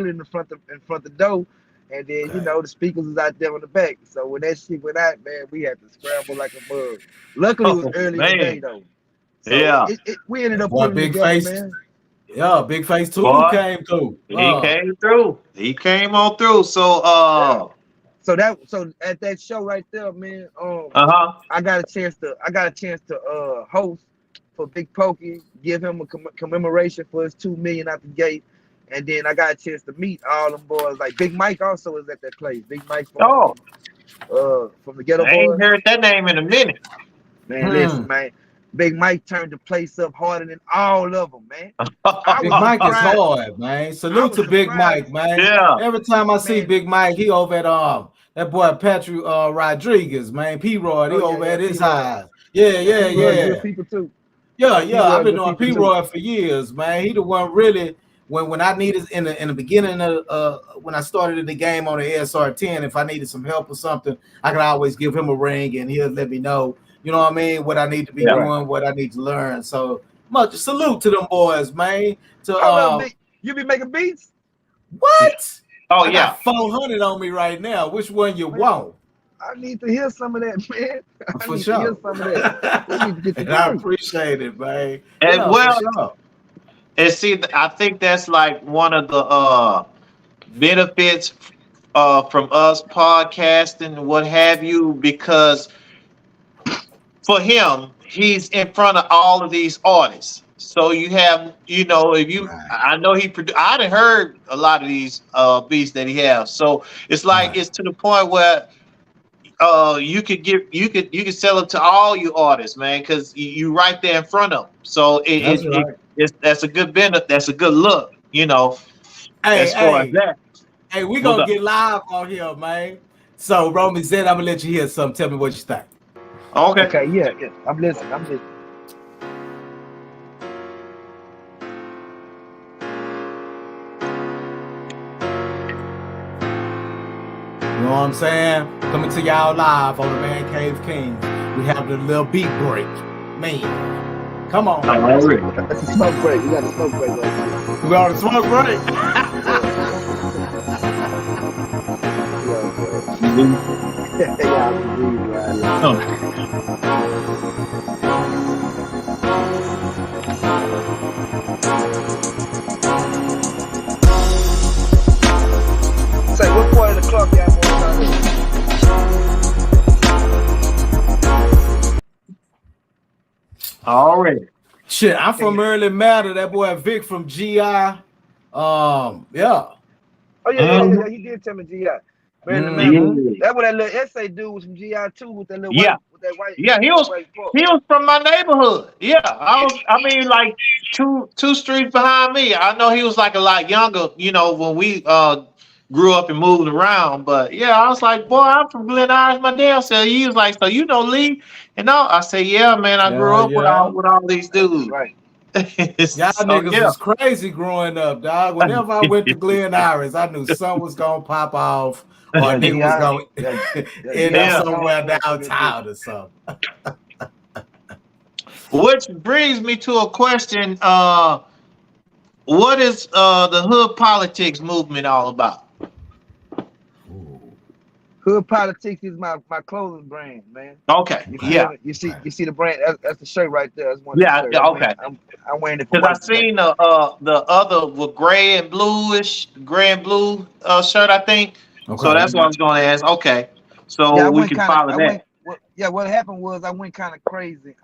in the front of the door. And then, you know, the speakers was out there on the back. So when that shit went out, man, we had to scramble like a bug. Luckily, it was early today, though. So we ended up putting Big together, Face, man. Yeah, Big Face Tulu came through. He came through. He came on through. So So at that show right there, man, I got a chance to host for Big Pokey, give him a commemoration for his 2 million out the gate. And then I got a chance to meet all them boys. Like Big Mike also was at that place. Big Mike from the Ghetto Boys. I ain't heard that name in a minute. Man, listen, man. Big Mike turned the place up harder than all of them, man. Big Mike is hard, man. Salute to Big Mike, man. Yeah. Every time I see Big Mike, he over at that boy Patrick Rodriguez, man. P-Roy, he over at his highs. Yeah. People too. Yeah. I've been doing P-Roy for years, man. He the one really. When I needed in the beginning of when I started in the game on the ASR 10, if I needed some help or something, I could always give him a ring and he'll let me know, you know what I mean, what I need to be doing, what I need to learn. So much salute to them boys, man. You be making beats? What? Oh I got 400 on me right now. Which one you want? I need to hear some of that, man. For sure. To hear some of that. I appreciate it, man. And And see, I think that's like one of the benefits from us podcasting and what have you, because for him, he's in front of all of these artists. So you have, if you, Right. I know I done heard a lot of these beats that he has. So it's like it's to the point where you could sell it to all you artists, man, because you right there in front of them. So That's right. that's a good benefit. That's a good look, as far as that. Hey, we What's gonna up? get live on here, man. So Romy said, I'm gonna let you hear something. Tell me what you think. Okay. Okay, yeah. I'm listening. You know what I'm saying? Coming to y'all live on the Mancave K.i.n.g.s. We have the little beat break. Man, come on. That's a smoke break. We got a smoke break right now. We got a smoke break. Say, what part of the clock y'all Already. Shit, I'm from Early Matter. That boy Vic from GI. Yeah. Oh yeah, he did tell me GI. That's what that little essay dude was from GI too, with that little white. Yeah, he was from my neighborhood. Yeah, I mean, like two streets behind me. I know he was like a lot younger, when we grew up and moved around. But yeah, I was like, boy, I'm from Glen Iris. My dad said, he was like, so you know Lee? And I said, yeah, man, I grew up with all these dudes. Right. Y'all niggas was crazy growing up, dog. Whenever I went to Glen Iris, I knew something was gonna pop off, or a nigga was gonna end up somewhere downtown or something. Which brings me to a question. What is the hood politics movement all about? Hood Politics is my clothing brand, man. Okay. You see the brand. That's the shirt right there. That's one. Yeah. Shirt. Okay. I'm wearing it for because I seen the other with gray and blue shirt, I think. Okay. So that's what I was going to ask. Okay. So we can follow that. What happened was I went kind of crazy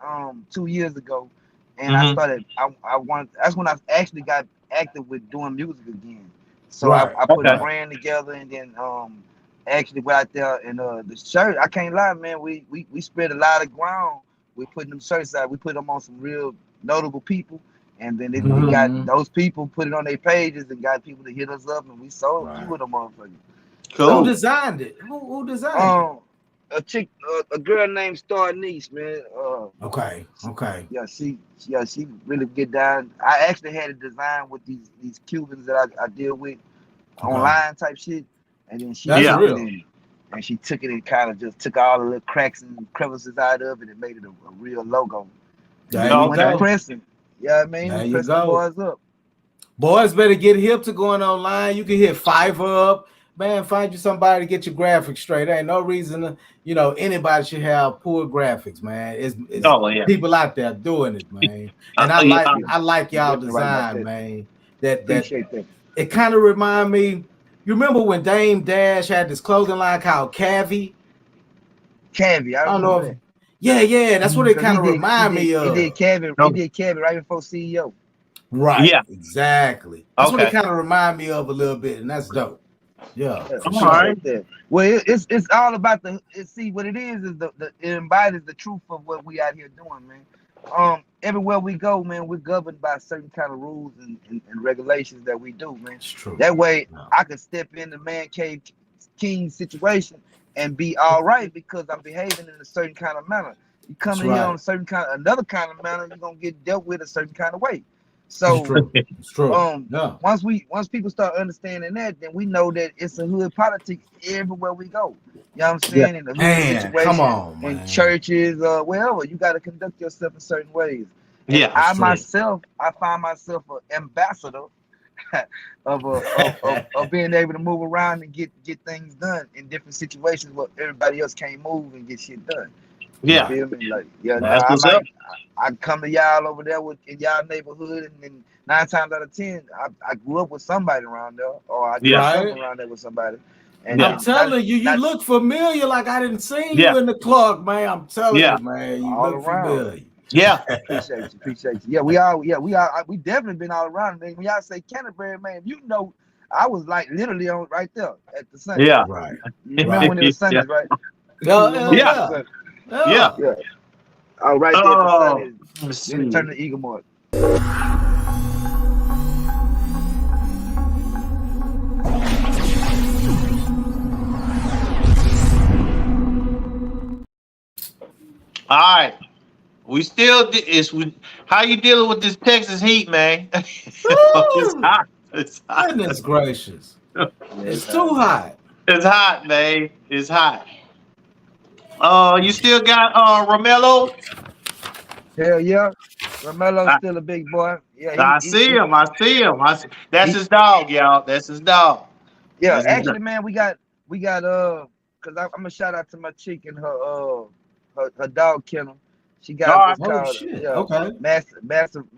2 years ago, and I started. I wanted. That's when I actually got active with doing music again. So I put a brand together, and then actually went out there and the shirt. I can't lie, man. We spread a lot of ground. We putting them shirts out. We put them on some real notable people, and then we got those people put it on their pages and got people to hit us up, and we sold a few of them motherfuckers. Cool. Who designed it? Who designed it? A girl named Star Niece, man. Okay. Yeah, she really get down. I actually had a design with these Cubans that I deal with online type shit, and then she took it in, and she took it and kind of just took all the little cracks and crevices out of it and made it a real logo. Pressing. Yeah, I mean, press the boys up. Boys better get hip to going online. You can hit Fiverr up. Man, find you somebody to get your graphics straight. There ain't no reason anybody should have poor graphics, man. It's people out there doing it, man. And I like y'all design, man. That it kind of remind me. You remember when Dame Dash had this clothing line called Cavi? Cavi, I don't know. That. Yeah, that's what it kind of remind me of. He did Cavi right before CEO. Right. Yeah. Exactly. That's what it kind of remind me of a little bit, and that's dope. Yeah. All right. Well, it's all about see what it is it embodies the truth of what we out here doing, man. Everywhere we go, man, we're governed by certain kind of rules and regulations that we do, man. It's true. That way I can step in the Mancave K.i.n.g.s situation and be all right because I'm behaving in a certain kind of manner. You come in here on another kind of manner, you're gonna get dealt with a certain kind of way. So it's true. Once people start understanding that, then we know that it's a hood politics everywhere we go. You know what I'm saying? In the hood situation, come on, man. In churches, wherever, you got to conduct yourself in certain ways. And I find myself an ambassador of being able to move around and get things done in different situations where everybody else can't move and get shit done. You feel me? Like, I come to y'all over there in y'all neighborhood and then 9 times out of 10, I grew up with somebody around there, or I did Yeah. something around there with somebody. And I'm telling you, you look familiar. Like I didn't see you in the clock, man. I'm telling you, man, you all look around. familiar. Yeah. Appreciate you. Yeah, we definitely been all around. Man, when y'all say Canterbury, man, you know, I was like literally on right there at the Sunday. Yeah. Right. You remember when it was Sundays, right? Yeah. Yeah. Oh, right there at the Sundays. Let me see. Then it turned to Eagle Mark. All right. We still how you dealing with this Texas heat, man? It's hot. It's hot. Goodness gracious. Yeah, It's too hot. It's hot, man. It's hot. You still got Romello? Hell yeah. Romelo's still a big boy. Yeah, I see him. That's his dog, y'all. That's his dog. Yeah, actually, man, we got cause I'm gonna shout out to my chick and her dog kennel. She got what's called massive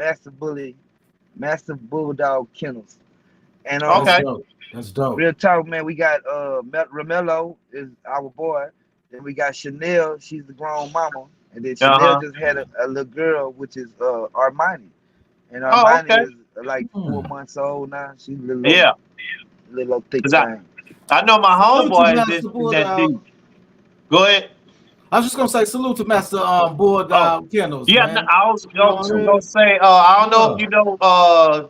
bulldog kennels. And that's dope. Real talk, man. We got Romello is our boy. Then we got Chanel. She's the grown mama. And then Chanel just had a little girl, which is Armani. And Armani is like 4 months old now. She's a little thick thing. I know my homeboy is in that deep. Go ahead. I was just gonna say salute to Master Bulldog Kennels. Yeah, man. I was gonna say I don't know if you know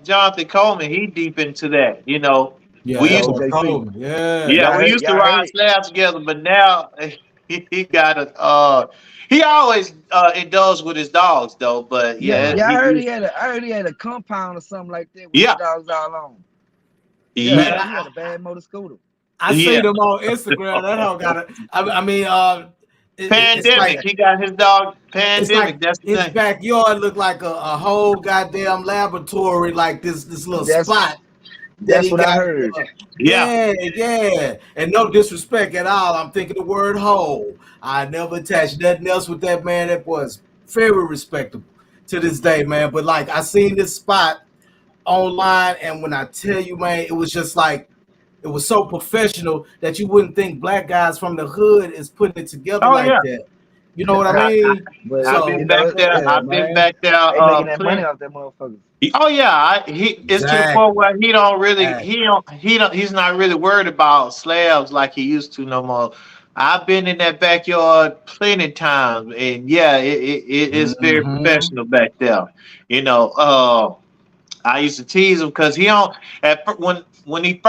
Jonathan Coleman. He deep into that. You know, yeah, we used to ride slabs together, but now he got a he always indulged with his dogs though. But I heard he had a compound or something like that with the dogs all on. He had a bad motor scooter. I see them on Instagram. That hoe got it. I mean, Pandemic. He got his dog Pandemic. That's the his thing. backyard looked like a whole goddamn laboratory, like this little spot. That's what I heard. Yeah. And no disrespect at all. I'm thinking the word whole. I never attached nothing else with that man. That was very respectable to this day, man. But like I seen this spot online, and when I tell you, man, it was just like it was so professional that you wouldn't think black guys from the hood is putting it together that. You know what I mean? I've been back there. They making that money off that motherfucker. Oh yeah, it's to the point where he don't really he's not really worried about slabs like he used to no more. I've been in that backyard plenty times, and it's very professional back there. You know, I used to tease him because he don't. When I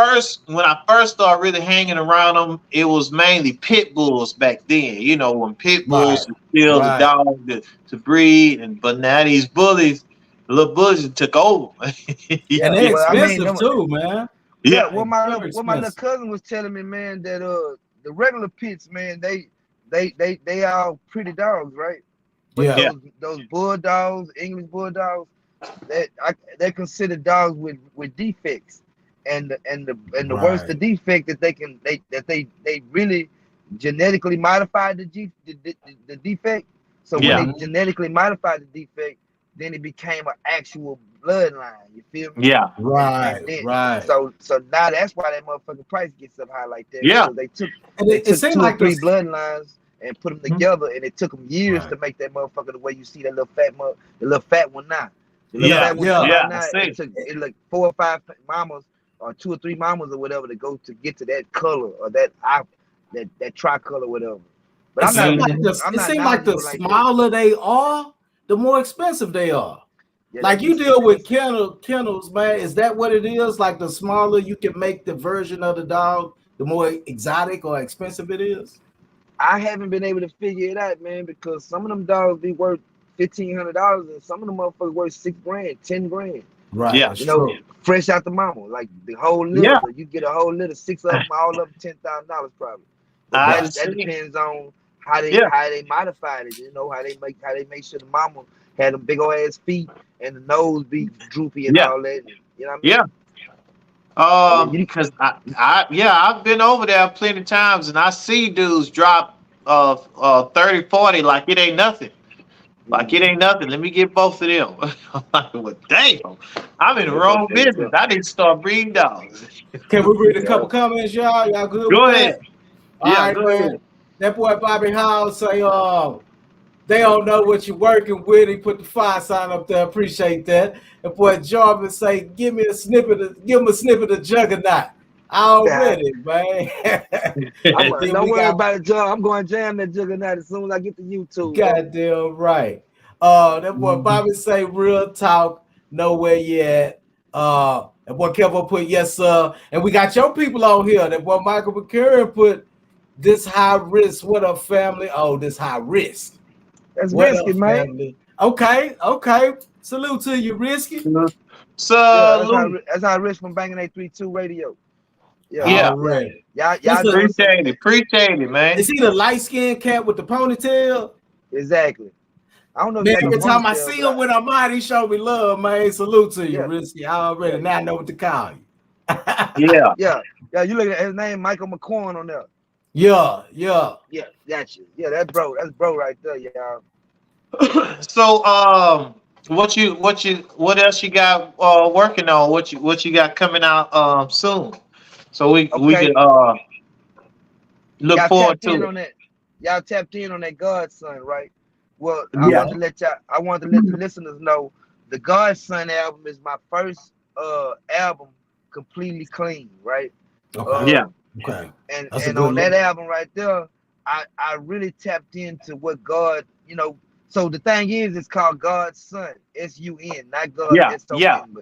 first started really hanging around him, it was mainly pit bulls back then. You know, when pit bulls still the dog to breed, but now these bullies. The little bullies took over. And they're expensive too, man. Yeah, what my little cousin was telling me, man, that the regular pits, man, they all pretty dogs, right? But those bulldogs, English bulldogs, they're considered dogs with defects, and the worse the defect that they really genetically modified the defect. So when they genetically modified the defect, then it became an actual bloodline. You feel me? Yeah. Right. So now that's why that motherfucking price gets up high like that. Yeah. They took 2 like or 3 bloodlines and put them together, and it took them years to make that motherfucker the way you see that little fat one now. The little fat one now, it took 4 or 5 mamas or 2 or 3 mamas or whatever to get to that color or that tricolor or whatever. But it seems like the smaller they are, the more expensive they are. Yeah, like you deal with kennels, man. Is that what it is? Like the smaller you can make the version of the dog, the more exotic or expensive it is? I haven't been able to figure it out, man, because some of them dogs be worth $1,500 and some of them motherfuckers worth $6,000, $10,000. Right. Yeah. You know, fresh out the mama. Like the whole litter. Yeah. You get a whole litter, 6 of them, all of them $10,000 probably. But that depends on how they modified it, you know, how they make sure the mama had them big old ass feet and the nose be droopy and all that. You know what I mean? Because I've been over there plenty of times and I see dudes drop 30, 40 like it ain't nothing. Like it ain't nothing. Let me get both of them. I'm like, well, damn, I'm in the wrong business. I need to start breeding dogs. Can we read a couple comments, y'all? Y'all good Go with ahead. that? All Yeah, right, go man. ahead. That boy Bobby Howell say, they don't know what you're working with. He put the fire sign up there. Appreciate that. And boy Jarvis say, give him a snippet of Juggernaut. Already, man. Don't worry about it, Joe. I'm going to jam that Juggernaut as soon as I get to YouTube. Goddamn right. That boy Bobby say, real talk, know where you at. That boy Kevin put yes, sir. And we got your people on here. That boy Michael McCurry put this high risk. What up, family? Oh, this high risk. That's risky, man. Family? Okay. Salute to you, Risky. Salute. That's how Rich from Banging 832 Radio. Yeah. Y'all appreciate it, man. Is he the light-skinned cat with the ponytail? Exactly. I don't know. Man, every time I see him when I'm out, he show me love, man. Salute to you, Risky. I already now know what to call you. Yeah. You look at his name, Michael McCorn on there. Yeah. Gotcha. Yeah, that's bro right there, y'all. So, what else you got working on? What you got coming out soon? So we can look forward to it. Y'all tapped in on that Godson, right? Well, I want to let the listeners know the Godson album is my first album completely clean, right? Okay. And on that album right there, I really tapped into what God, so the thing is, it's called God's Son, S-U-N, not God S-O-N.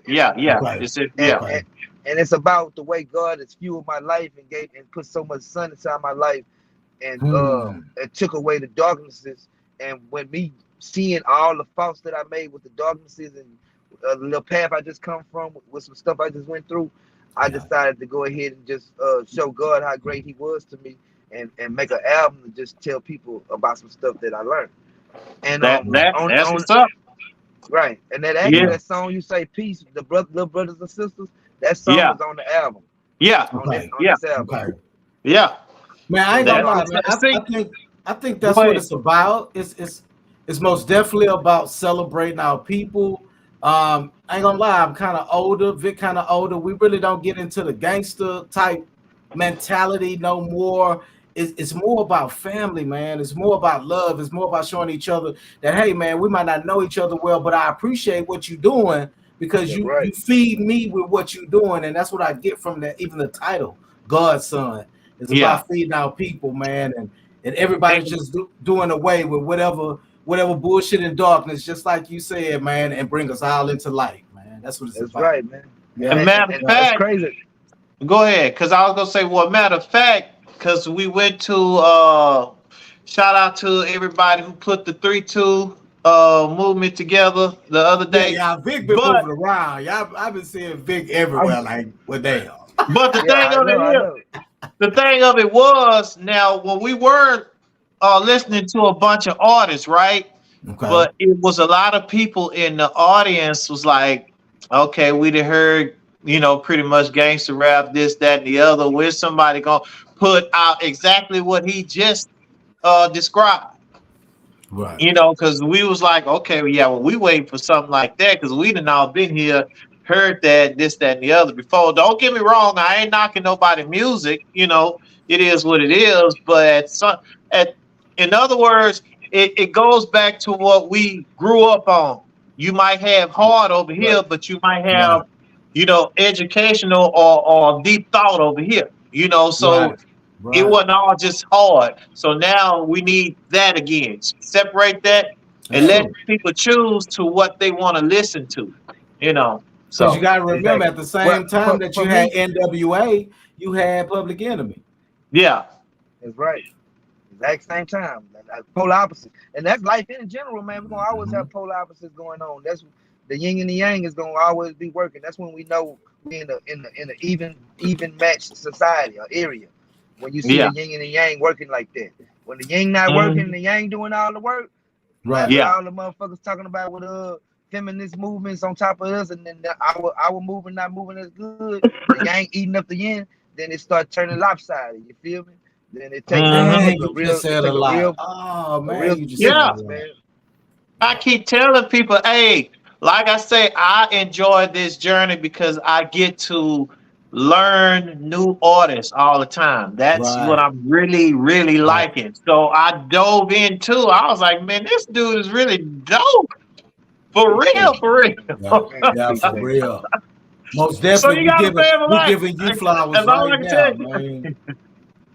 And it's about the way God has fueled my life and put so much sun inside my life, and it took away the darknesses. And when me seeing all the faults that I made with the darknesses and the little path I just come from with some stuff I just went through, I decided to go ahead and just show God how great He was to me, and make an album to just tell people about some stuff that I learned. And that's what's up. Right. And that song you say, Peace, the little brothers and sisters, that song is on the album. On this album. Yeah. Man, I ain't gonna lie, man. I think that's what it's about. It's most definitely about celebrating our people. I ain't gonna lie, I'm kind of older, Vic kind of older. We really don't get into the gangster type mentality no more. It's more about family, man. It's more about love. It's more about showing each other that, hey, man, we might not know each other well, but I appreciate what you're doing because you feed me with what you're doing. And that's what I get from that. Even the title, God's Son, is about feeding our people, man. And everybody's just doing away with whatever bullshit and darkness, just like you said, man, and bring us all into light, man. That's what it's about. That's right, man. Yeah. Matter of fact, crazy. Go ahead, because I was gonna say, well, matter of fact, because we went to shout out to everybody who put the 3-2 movement together the other day. Yeah, Vic been moving around. Y'all, I've been seeing Vic everywhere. Like, what they are. But the thing of it was, now when we were listening to a bunch of artists, right? Okay. But it was a lot of people in the audience was like, okay, we'd heard, pretty much gangster rap, this, that, and the other. Where's somebody gonna put out exactly what he just described? Right. Because we was like, okay, we waiting for something like that because we done all been here, heard that, this, that, and the other before. Don't get me wrong, I ain't knocking nobody's music. It is what it is. But in other words, it goes back to what we grew up on. You might have hard over here, but you might have, educational or deep thought over here. So it wasn't all just hard. So now we need that again. Separate that and let people choose to what they want to listen to. So you got to remember, at the same time that you had NWA, you had Public Enemy. Yeah, that's right. Exact same time, polar opposite, and that's life in general, man. We're gonna always have polar opposites going on. That's the yin and the yang is gonna always be working. That's when we know we in a even matched society or area. When you see the yin and the yang working like that, when the yin not working, the yang doing all the work. Right. All the motherfuckers talking about with feminist movements on top of us, and then our movement not moving as good. The yang eating up the yin, then it start turning lopsided. You feel me? Then it takes a real. Oh man, you just said a lot. Man. I keep telling people, hey, like I say, I enjoy this journey because I get to learn new artists all the time. That's what Right. I'm really, really Right. liking. So I dove into. I was like, man, this dude is really dope. For Appreciate real, you, for Yeah. real. man. Yeah. For Appreciate you. real. Most So definitely, you got a family we life. giving you flowers That's all I right can tell now, you. man.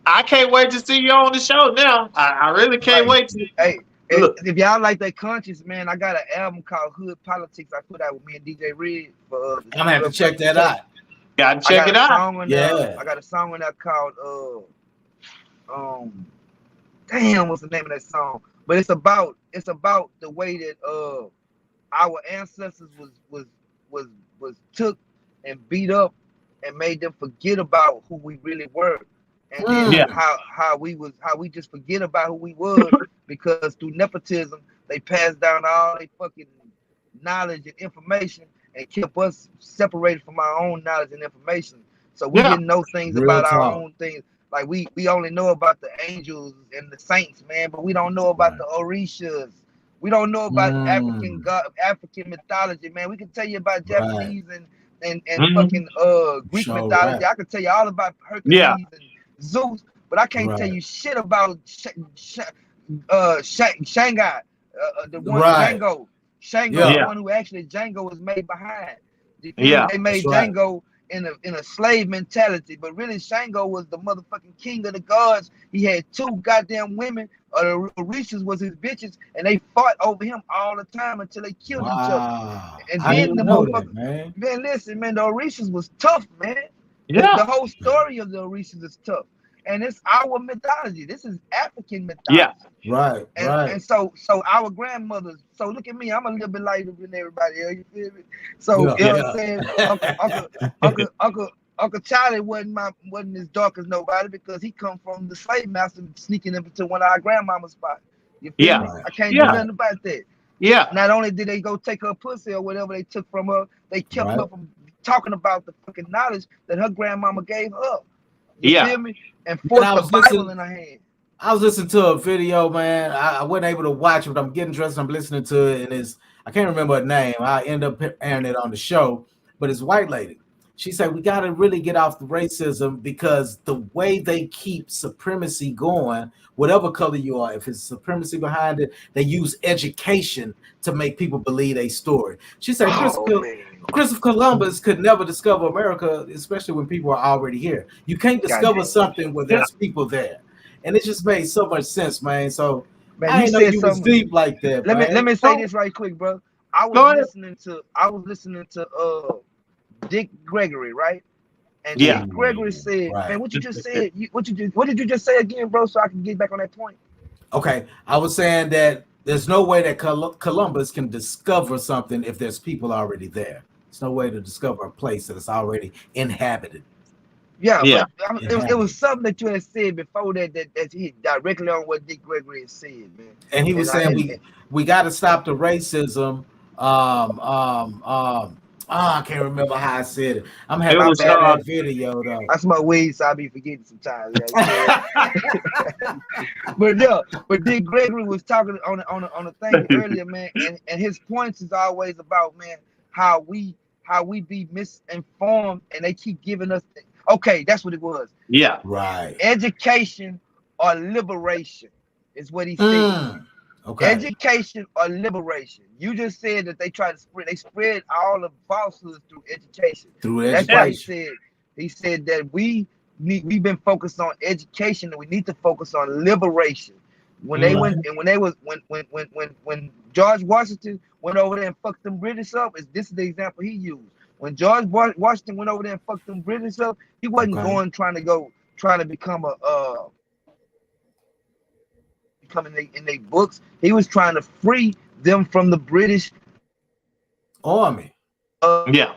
I can't wait to see you on the show now. I really can't Right. wait to Hey, look. if y'all like that conscious, man, I got an album called Hood Politics. I put out with me and DJ Red for I'm gonna have to check that tape. out. Gotta I check got it a out. song in there. Yeah. I got a song in there called damn, what's the name of that song? But it's about the way that our ancestors was took and beat up and made them forget about who we really were, and then Yeah. how we just forget about who we was because through nepotism they passed down all they fucking knowledge and information and kept us separated from our own knowledge and information. So we Yeah. didn't know things Real about our talk. own things. Like we only know about the angels and the saints, man, but we don't know about Right. the orishas. We don't know about Mm. African mythology, man. We can tell you about Right. Japanese and Mhm. fucking Greek Show mythology. right. I could tell you all about Yeah. Hercules and Zeus, but I can't tell Right. you shit about Shanghai, the one Right. Django. Shango, the Yeah. Yeah. one who actually Django was made behind. You feel me? Yeah. They That's made right. Django in a slave mentality, but really Shango was the motherfucking king of the gods. He had two goddamn women, the Orishas was his bitches, and they fought over him all the time until they killed each other. Wow. And I then didn't the know that, motherfucker, man. man, listen, man, the Orishas was tough, man. The Yeah. whole story of the Orishas is tough. And it's our mythology. This is African Yeah. mythology. Right. Right. And so our grandmothers, so look at me, I'm a little bit lighter than everybody else, you feel me? So Yeah. you know what I'm Yeah. saying? Uncle Charlie wasn't as dark as nobody because he come from the slave master sneaking into one of our grandmama's spots. You feel Yeah. me? Right. I can't do Yeah. Right. nothing about that. Yeah. Not only did they go take her pussy or whatever they took from her, they kept Right. her from talking about the fucking knowledge that her grandmama gave her. You Yeah. feel me? And And forced I the was Bible listening. in her hand. I was listening to a video, man. I wasn't able to watch it, but I'm getting dressed. I'm listening to it, and I can't remember her name. I end up airing it on the show, but it's a white lady. She said we got to really get off the racism because the way they keep supremacy going, whatever color you are, if it's supremacy behind it, they use education to make people believe a story. She said Oh man, Christopher Columbus could never discover America, especially when people are already here. You can't discover goddamn. something where Yeah. there's people there. And it just made so much sense, man. So Man, I you didn't know said you was something. deep like that, Let man. me say Go, this right quick, bro. go ahead. I was listening to Dick Gregory, right? And Yeah. Dick Gregory said, Right. man, what you just said, what did you just say again, bro? So I can get back on that point. Okay. I was saying that there's no way that Columbus can discover something if there's people already there. There's no way to discover a place that is already inhabited. Yeah, Yeah. but it was something that you had said before that he directly on what Dick Gregory had said, man. And he And was I saying and we got to stop the racism. I can't remember how I said it. I'm It having my to was bad. find that video though. I smoke weed, so I be forgetting sometimes. But yeah, but Dick Gregory was talking on a thing earlier, man, and his points is always about, man, how we be misinformed and they keep giving us okay, that's what it was. yeah. Right. Education or liberation is what he said. Okay. Education or liberation. You just said that they spread all the falsehoods through education. Through That's why education. he said that we've been focused on education and we need to focus on liberation. When they went and when George Washington went over there and fucked them British up, this is the example he used. When George Washington went over there and fucked them British up, he wasn't going trying to become in their books. He was trying to free them from the British army. Yeah.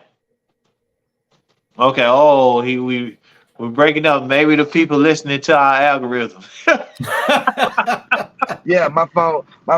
Okay. Oh, we're breaking up. Maybe the people listening to our algorithm. Yeah, my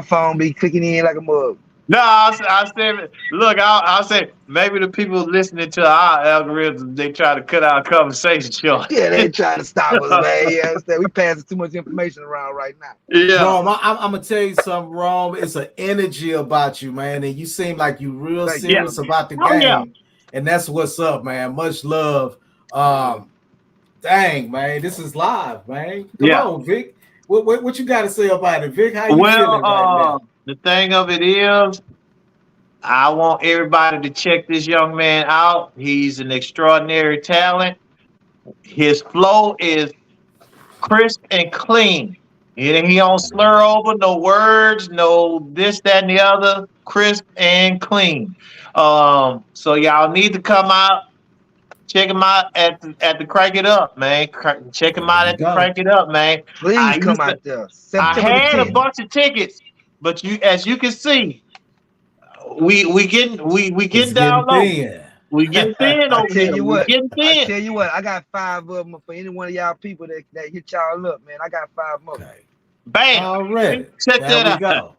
phone be clicking in like a mug. No, I said, look, I said maybe the people listening to our algorithms they try to cut our conversation short. Yeah, they trying to stop us, man. You understand? We passing too much information around right now. Yeah, Rome, I'm gonna tell you something, Rome. It's an energy about you, man, and you seem like you real Thank yeah, serious about the oh yeah. game, and that's what's up, man. Much love. Dang, man, this is live, man. Come Yeah. on, Vic. What you got to say about it, Vic? How you Well, feeling right now? the thing of it is, I want everybody to check this young man out. He's an extraordinary talent. His flow is crisp and clean. He don't slur over no words, no this, that, and the other. Crisp and clean. So y'all need to come out, check him out at the Crank It Up, man. Check him There out you at the go. Crank It Up, man. Please come out there. I September the had a 10th. bunch of tickets, but as you can see, we It's getting getting down low. thin. We getting thin I over tell here. you We what, getting thin. I got 5 of them for any one of y'all people that hit y'all up, man. I got 5 more. Okay. Bam. Already. Check There that we out. go.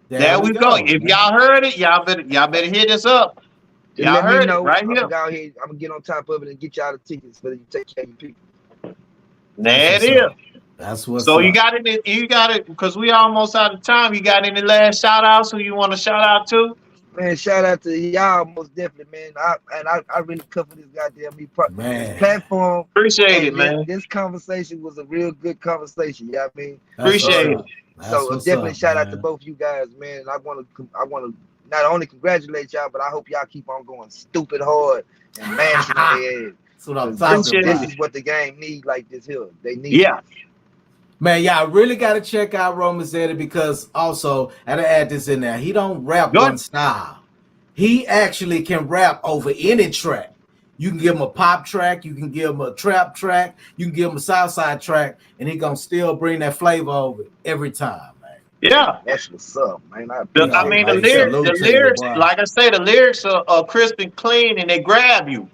There we go. If man. y'all heard it, y'all better hit us up. Just Y'all let me heard it know. right I'm here. gonna go ahead. I'm gonna get on top of it and get y'all the tickets so that you take care of your people. There it is. That's what's So up. you got it because we almost out of time. You got any last shout outs who you want to shout out to? Man, shout out to y'all most definitely, man. I really cover this goddamn this Man. platform. Appreciate And it, man. this conversation was a real good conversation. You know what I mean? That's Appreciate it. So definitely shout out to both you guys, man. I wanna not only congratulate y'all, but I hope y'all keep on going stupid hard and mashing on their head. That's what I'm talking about. This is what the game needs like this here. They need Yeah. it. Man, y'all really got to check out Romazetti because also, I had to add this in there. He don't rap Good. one style. He actually can rap over any track. You can give him a pop track, you can give him a trap track, you can give him a Southside track, and he gonna still bring that flavor over every time, man. Yeah. That's what's up, man. The lyrics, like I say, the lyrics are crisp and clean, and they grab you.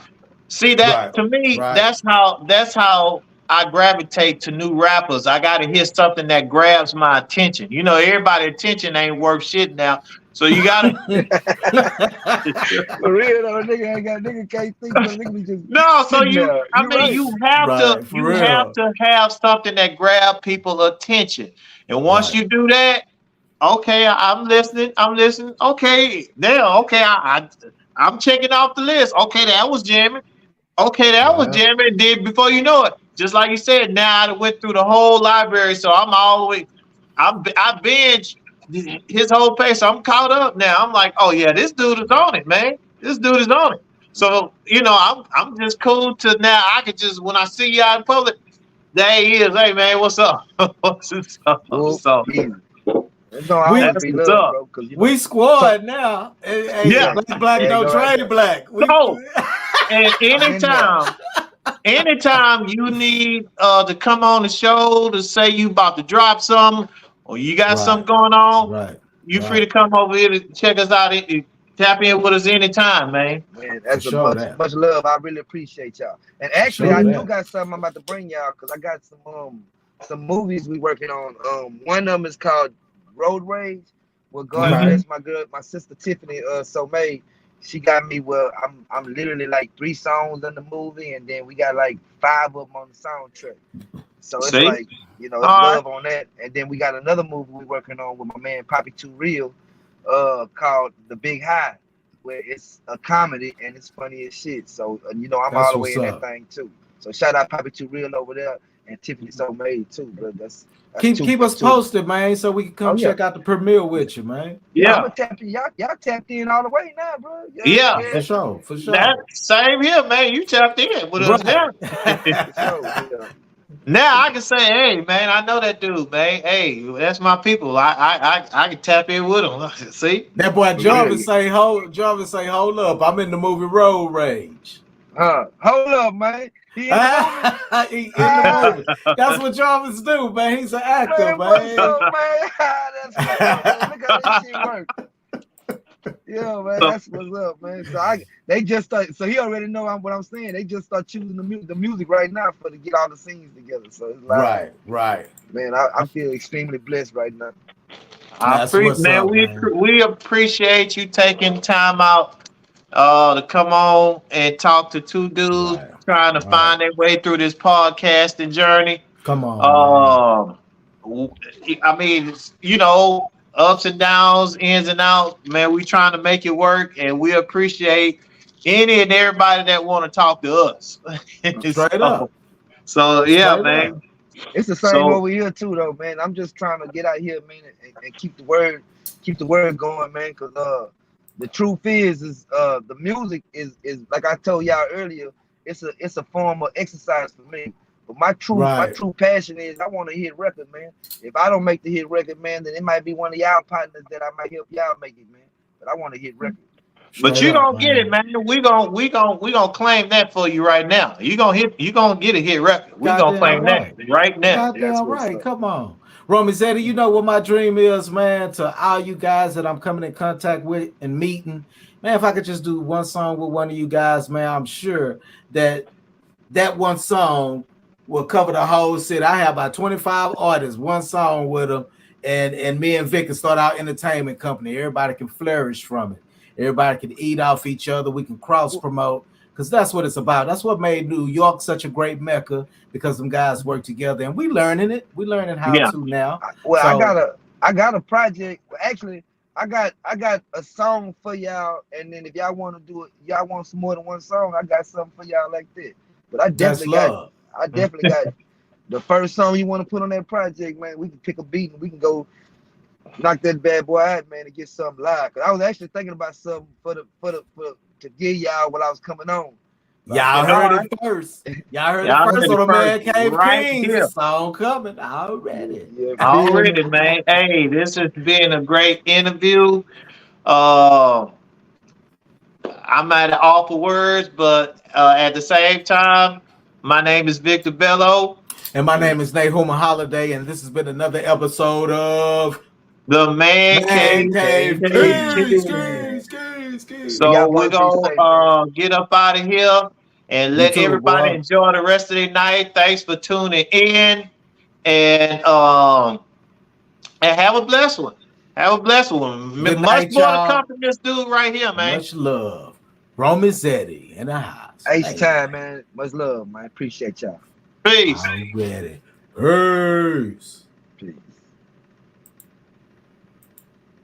See that to me, that's how I gravitate to new rappers. I gotta hear something that grabs my attention. You know, everybody's attention ain't worth shit now. So you gotta For real though, nigga can't think, but nigga be just no. So sitting there. you have to have something that grab people attention. And once you do that, okay, I'm listening. Okay, I'm checking off the list. Okay, that was jamming. Okay, that was jamming. And then before you know it, just like you said, now I went through the whole library, so I'm all the way. I binge his whole page, so I'm caught up now. I'm like, oh yeah, this dude is on it, man. This dude is on it. So I'm just cool to now. I could just when I see you out in public, there he is. Hey man, what's up? What's up? So it's gonna always be love, bro. Cause we squad now. Hey, black don't trade black. And anytime you need to come on the show to say you about to drop something or you got something going on, you free to come over here to check us out. Tap in with us anytime, man. Man, that's much love. I really appreciate y'all. And actually, I do got something I'm about to bring y'all because I got some movies we working on. One of them is called Road Rage. Well, God bless my sister Tiffany Somay. She got me I'm literally like 3 songs in the movie, and then we got like 5 of them on the soundtrack. So it's like, it's love on that. And then we got another movie we working on with my man Poppy Too Real, called The Big High, where it's a comedy and it's funny as shit. So I'm all the way in that thing too. So shout out Poppy Too Real over there and Tiffany Somay too, bro. That's keep us posted, man, so we can come check out the premiere with you, man. Yeah, y'all tapped in all the way now, bro. Yeah, for sure. That same here, man. You tapped in with us now. Now I can say, hey, man, I know that dude, man. Hey, that's my people. I can tap in with him. See that boy Jarvis say, hold up, I'm in the movie Road Rage. Hold up, man. He in the movie. That's what Jarvis do, man. He's an actor, man. What's up, man? That's what's up, man. Look how this shit work. Yeah, man, that's what's up, man. So they just start. So he already know what I'm saying. They just start choosing the music right now to get all the scenes together. So it's like, right. Man, I feel extremely blessed right now. We appreciate you taking time out to come on and talk to two dudes trying to find their way through this podcasting journey. Come on. I mean, you know, ups and downs, ins and outs, man. We trying to make it work, and we appreciate any and everybody that want to talk to us. Straight up. So yeah, man. Up. It's the same over here too, though, man. I'm just trying to get out here, man, and keep the word going, man. Cause the truth is the music is like I told y'all earlier. It's a form of exercise for me. But my true passion is I want to hit record, man. If I don't make the hit record, man, then it might be one of y'all partners that I might help y'all make it, man. But I want to hit record. But you gonna get it, man. We gonna claim that for you right now. You gonna get a hit record. We gonna claim that right now. Goddamn right. Come on. Romy Zeddy, you know what my dream is, man, to all you guys that I'm coming in contact with and meeting. Man, if I could just do one song with one of you guys, man, I'm sure that one song will cover the whole city. I have about 25 artists, one song with them, and me and Vic can start our entertainment company. Everybody can flourish from it. Everybody can eat off each other. We can cross promote because that's what it's about. That's what made New York such a great mecca because them guys work together and we learning it. We learning how to now. Well, I got a project. Actually, I got a song for y'all, and then if y'all want to do it, y'all want some more than one song, I got something for y'all like that. But I definitely got the first song you want to put on that project, man. We can pick a beat and we can go knock that bad boy out, man, and get something live. Cause I was actually thinking about something for to give y'all while I was coming on. Y'all heard it first. Y'all heard it first on the Mancave K.i.n.g.s song coming already. Yeah, already, man. Hey, this has been a great interview. I'm at offer words, but at the same time, my name is Victor Bello. And my name is Nahuma Holiday, and this has been another episode of the Mancave K.i.n.g.s. So we're gonna get up out of here and let everybody enjoy the rest of the night. Thanks for tuning in, and have a blessed one. Have a blessed one. Good much more to come from this dude right here, man. Much love. Romy Zeddy in the house. H-time, man. Much love, man. Appreciate y'all. Peace. Already. Peace.